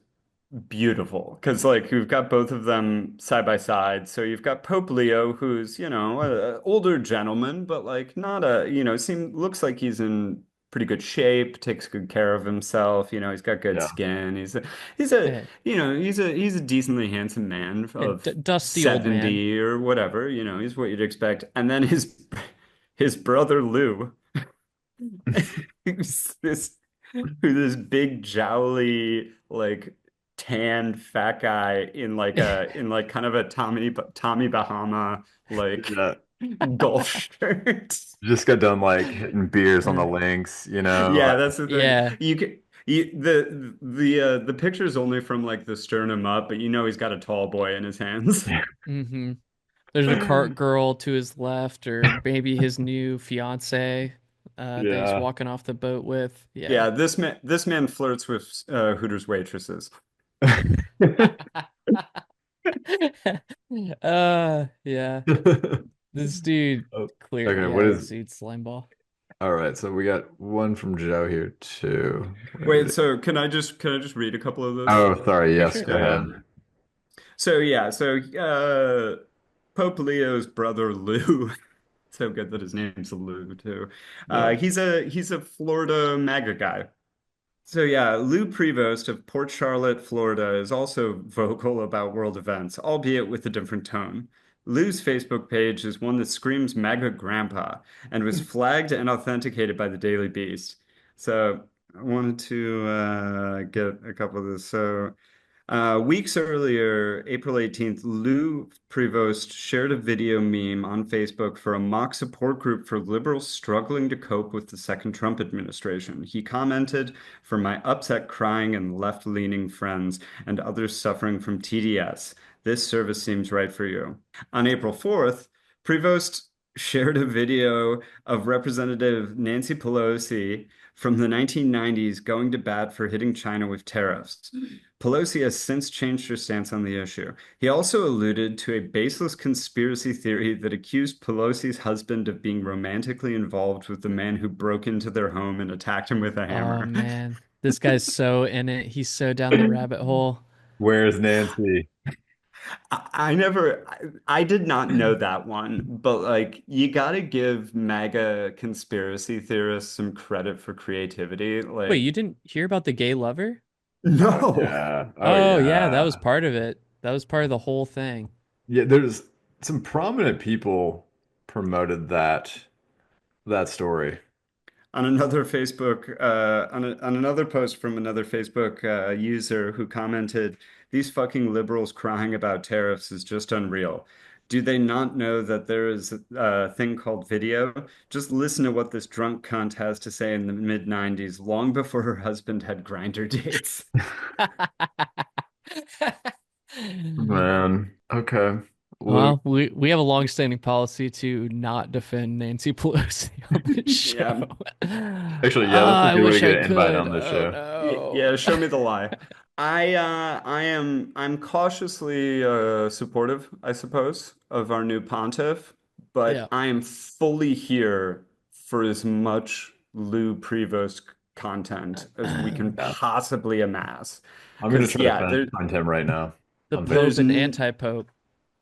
beautiful because like you've got both of them side by side. So you've got Pope Leo, who's, a older gentleman, but like not looks like he's in pretty good shape, takes good care of himself, he's got good Yeah. skin. He's a, yeah, he's a decently handsome man yeah, of dusty old man. 70 or whatever, he's what you'd expect. And then his brother Lou, who's this big jowly like tan fat guy in like kind of a Tommy Bahama like Yeah. golf shirt. Just got done like hitting beers on the links, Yeah, that's the thing. Yeah. The picture is only from like the sternum up, but he's got a tall boy in his hands. hmm There's the cart girl to his left, or maybe his new fiance that he's Yeah. walking off the boat with. Yeah. Yeah, this man flirts with Hooters waitresses. Yeah. This dude Oh, clear. okay, Yeah, what this is dude's slimeball. all right, so we got one from Joe here too. Wait, so can I just read a couple of those? Oh, sorry, For yes, sure. go ahead. So yeah, Pope Leo's brother Lou So good that his name's Lou too. Yeah. He's a Florida MAGA guy. So yeah, Lou Prevost of Port Charlotte, Florida, is also vocal about world events, albeit with a different tone. Lou's Facebook page is one that screams MAGA Grandpa and was flagged and authenticated by the Daily Beast. So I wanted to get a couple of this. So weeks earlier, April 18th, Lou Prevost shared a video meme on Facebook for a mock support group for liberals struggling to cope with the second Trump administration. He commented, "For my upset, crying, and left-leaning friends and others suffering from TDS, this service seems right for you." On April 4th, Prevost shared a video of Representative Nancy Pelosi from the 1990s going to bat for hitting China with tariffs. Pelosi has since changed her stance on the issue. He also alluded to a baseless conspiracy theory that accused Pelosi's husband of being romantically involved with the man who broke into their home and attacked him with a Oh hammer. man, this guy's so in it. He's so down the rabbit hole. Where's Nancy? I never, I did not know that one, but like, you gotta give MAGA conspiracy theorists some credit for creativity. Wait, Like, you didn't hear about the gay lover? Oh no. yeah. Oh Oh yeah, that was yeah. part of it. That was part of the whole thing. Yeah, there's some prominent people promoted that story. On another Facebook, on another post from another Facebook user who commented, "These fucking liberals crying about tariffs is just unreal. Do they not know that there is a thing called video? Just listen to what this drunk cunt has to say in the mid 90s, long before her husband had grinder dates." Man. Okay. Luke. Well, we have a long-standing policy to not defend Nancy Pelosi on this Yeah, show. Actually, yeah, this Ah, would I be a really wish I good invite could. on this Oh show. Yeah, no. show me the lie. I'm cautiously supportive, I suppose, of our new pontiff, but Yeah. I am fully here for as much Lou Prevost content as we can Yeah. possibly amass. I'm gonna Because try to yeah, find him right now The on Pope there's Facebook. and n anti-Pope.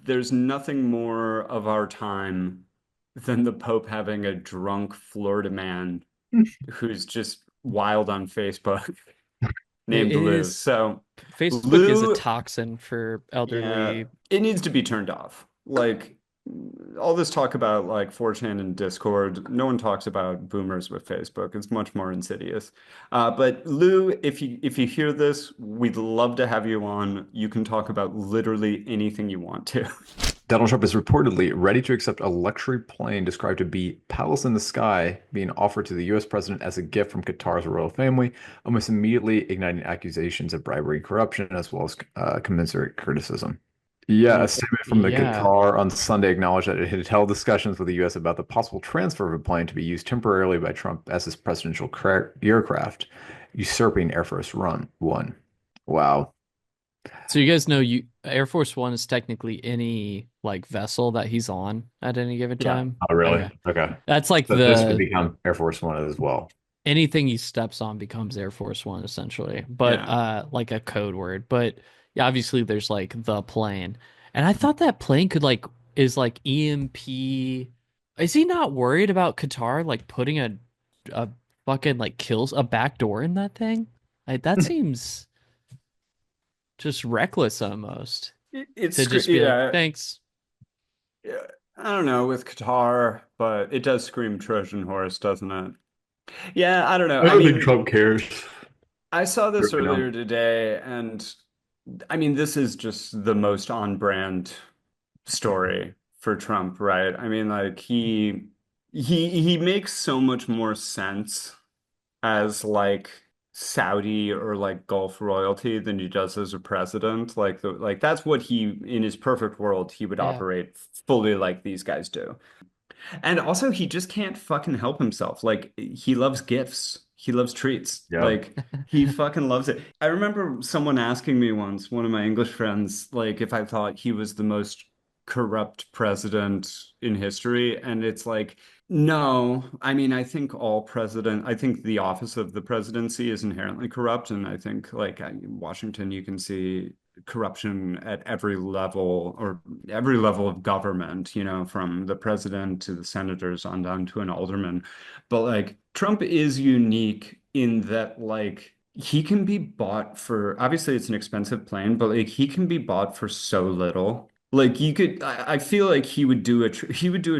there's nothing more of our time than the Pope having a drunk Florida man who's just wild on Facebook It named Lou. is So Facebook is a Lou, toxin for yeah, elderly. it needs to be turned off. Like all this talk about like 4chan and Discord, no one talks about boomers with Facebook. It's much more insidious. But Lou, if you hear this, we'd love to have you on. You can talk about literally anything you want to. Donald Trump is reportedly ready to accept a luxury plane described to be palace in the sky being offered to the US president as a gift from Qatar's royal family, almost immediately igniting accusations of bribery and corruption as well as commensurate criticism. Yeah, a statement from the Yeah. Qatar on Sunday acknowledged that it had held discussions with the U.S. about the possible transfer of a plane to be used temporarily by Trump as his presidential aircraft, usurping Air Force One. Wow. So you guys know you Air Force One is technically any like vessel that he's on at any given Yeah. time. Oh, really? Okay. Okay. That's like So this could the become Air Force One as well. anything he steps on becomes Air Force One essentially. But Yeah. like a code word. But yeah, obviously there's like the plane. And I thought that plane could like is like EMP. Is he not worried about Qatar like putting a fucking like kills a back door in that thing? Like that seems just reckless almost to just be like, Yeah, thanks. yeah. I don't know with Qatar, but it does scream Trojan horse, doesn't it? Yeah, I don't know. I I don't think mean, Trump cares. I saw this You know, earlier today, and I mean, this is just the most on brand story for Trump, right? I mean, like he makes so much more sense as like Saudi or like Gulf royalty than he does as a president. Like that's what he in his perfect world he would Yeah. operate fully like these guys do. And also, he just can't fucking help himself. Like, he loves gifts. He loves treats. yeah. Like, he fucking loves it. I remember someone asking me once, one of my English friends, like, if I thought he was the most corrupt president in history. And it's like, no. I mean, I think the office of the presidency is inherently corrupt. And I think, like, in Washington, you can see corruption at every level or every level of government, you know, from the president to the senators on down to an alderman. But like Trump is unique in that like he can be bought for, obviously it's an expensive plane, but like he can be bought for so little. Like you could, I feel like he would do a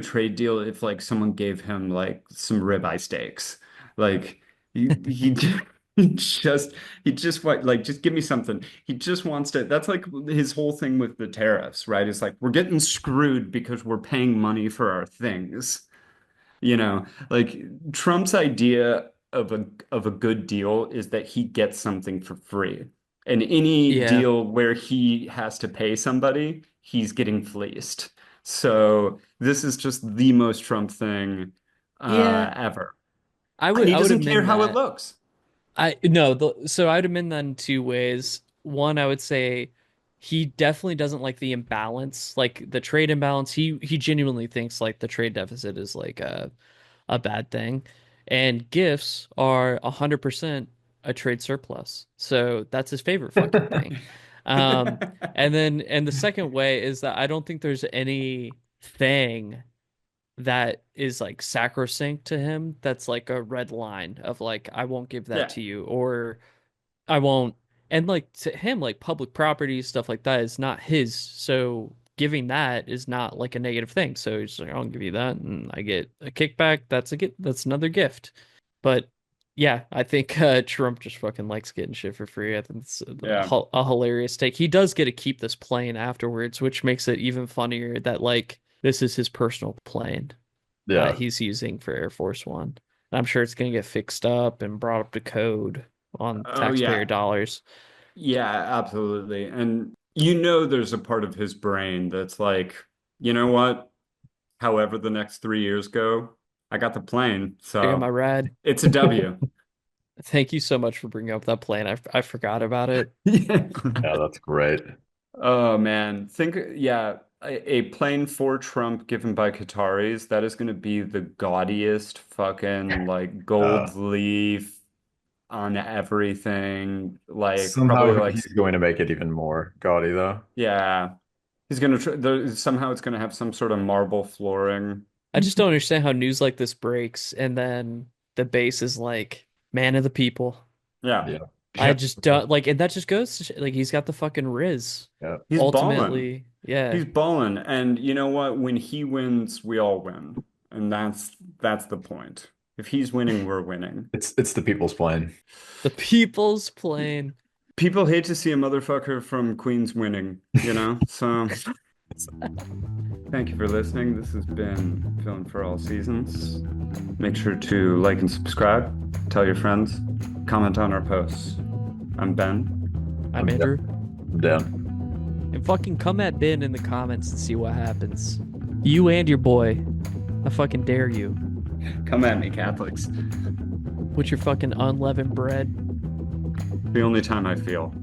trade deal if like someone gave him like some ribeye steaks. Like he he just he just like just give me something. He just wants to. That's like his whole thing with the tariffs, right? It's like we're getting screwed because we're paying money for our things. You know, like Trump's idea of a good deal is that he gets something for free. And any Yeah. deal where he has to pay somebody, he's getting fleeced. So this is just the most Trump thing Yeah. ever. I And would he I would doesn't care amend how it that. looks. I no, so I'd amend that in two ways. One, I would say he definitely doesn't like the imbalance, like the trade imbalance. He genuinely thinks like the trade deficit is like a bad thing. And gifts are 100% a trade surplus. So that's his favorite fucking thing. Um, and the second way is that I don't think there's anything that is like sacrosanct to him that's like a red line of like I won't give that Yeah, to you or I won't. And like to him, like public property, stuff like that is not his. So giving that is not like a negative thing. So he's like, I'll give you that and I get a kickback. That's another gift. But yeah, I think Trump just fucking likes getting shit for free. I think it's yeah, a hilarious take. He does get to keep this plane afterwards, which makes it even funnier that like this is his personal plane that Yeah. he's using for Air Force One. I'm sure it's gonna get fixed up and brought up to code on oh taxpayer yeah, dollars. yeah, absolutely. And you know, there's a part of his brain that's like, you know what? However, the next 3 years go, I got the plane, I got my so rad. it's a W. Thank you so much for bringing up that plane. I forgot about it. Yeah. Yeah, that's great. Oh man, think yeah, a plane for Trump given by Qataris, that is going to be the gaudiest fucking like Uh, gold leaf on everything, like probably Somehow like he's going to make it even more gaudy, though. yeah, he's gonna try somehow it's gonna have some sort of marble flooring. I just don't understand how news like this breaks and then the base is like man of the people. Yeah, Yeah. I Yeah. just don't like, and that just goes to like he's got the fucking Riz. Yeah. he's balling. Ultimately, yeah. He's balling, and you know what? When he wins, we all win, and that's the point. If he's winning, we're winning. It's the people's plane. The people's plane. People hate to see a motherfucker from Queens winning, you know? So thank you for listening. This has been Film for All Seasons. Make sure to like and subscribe, tell your friends, comment on our posts. I'm Ben. I'm Andrew. I'm down. And fucking come at Ben in the comments and see what happens. You and your boy. I fucking dare you. Come at me, Catholics. With your fucking unleavened bread. The only time I feel.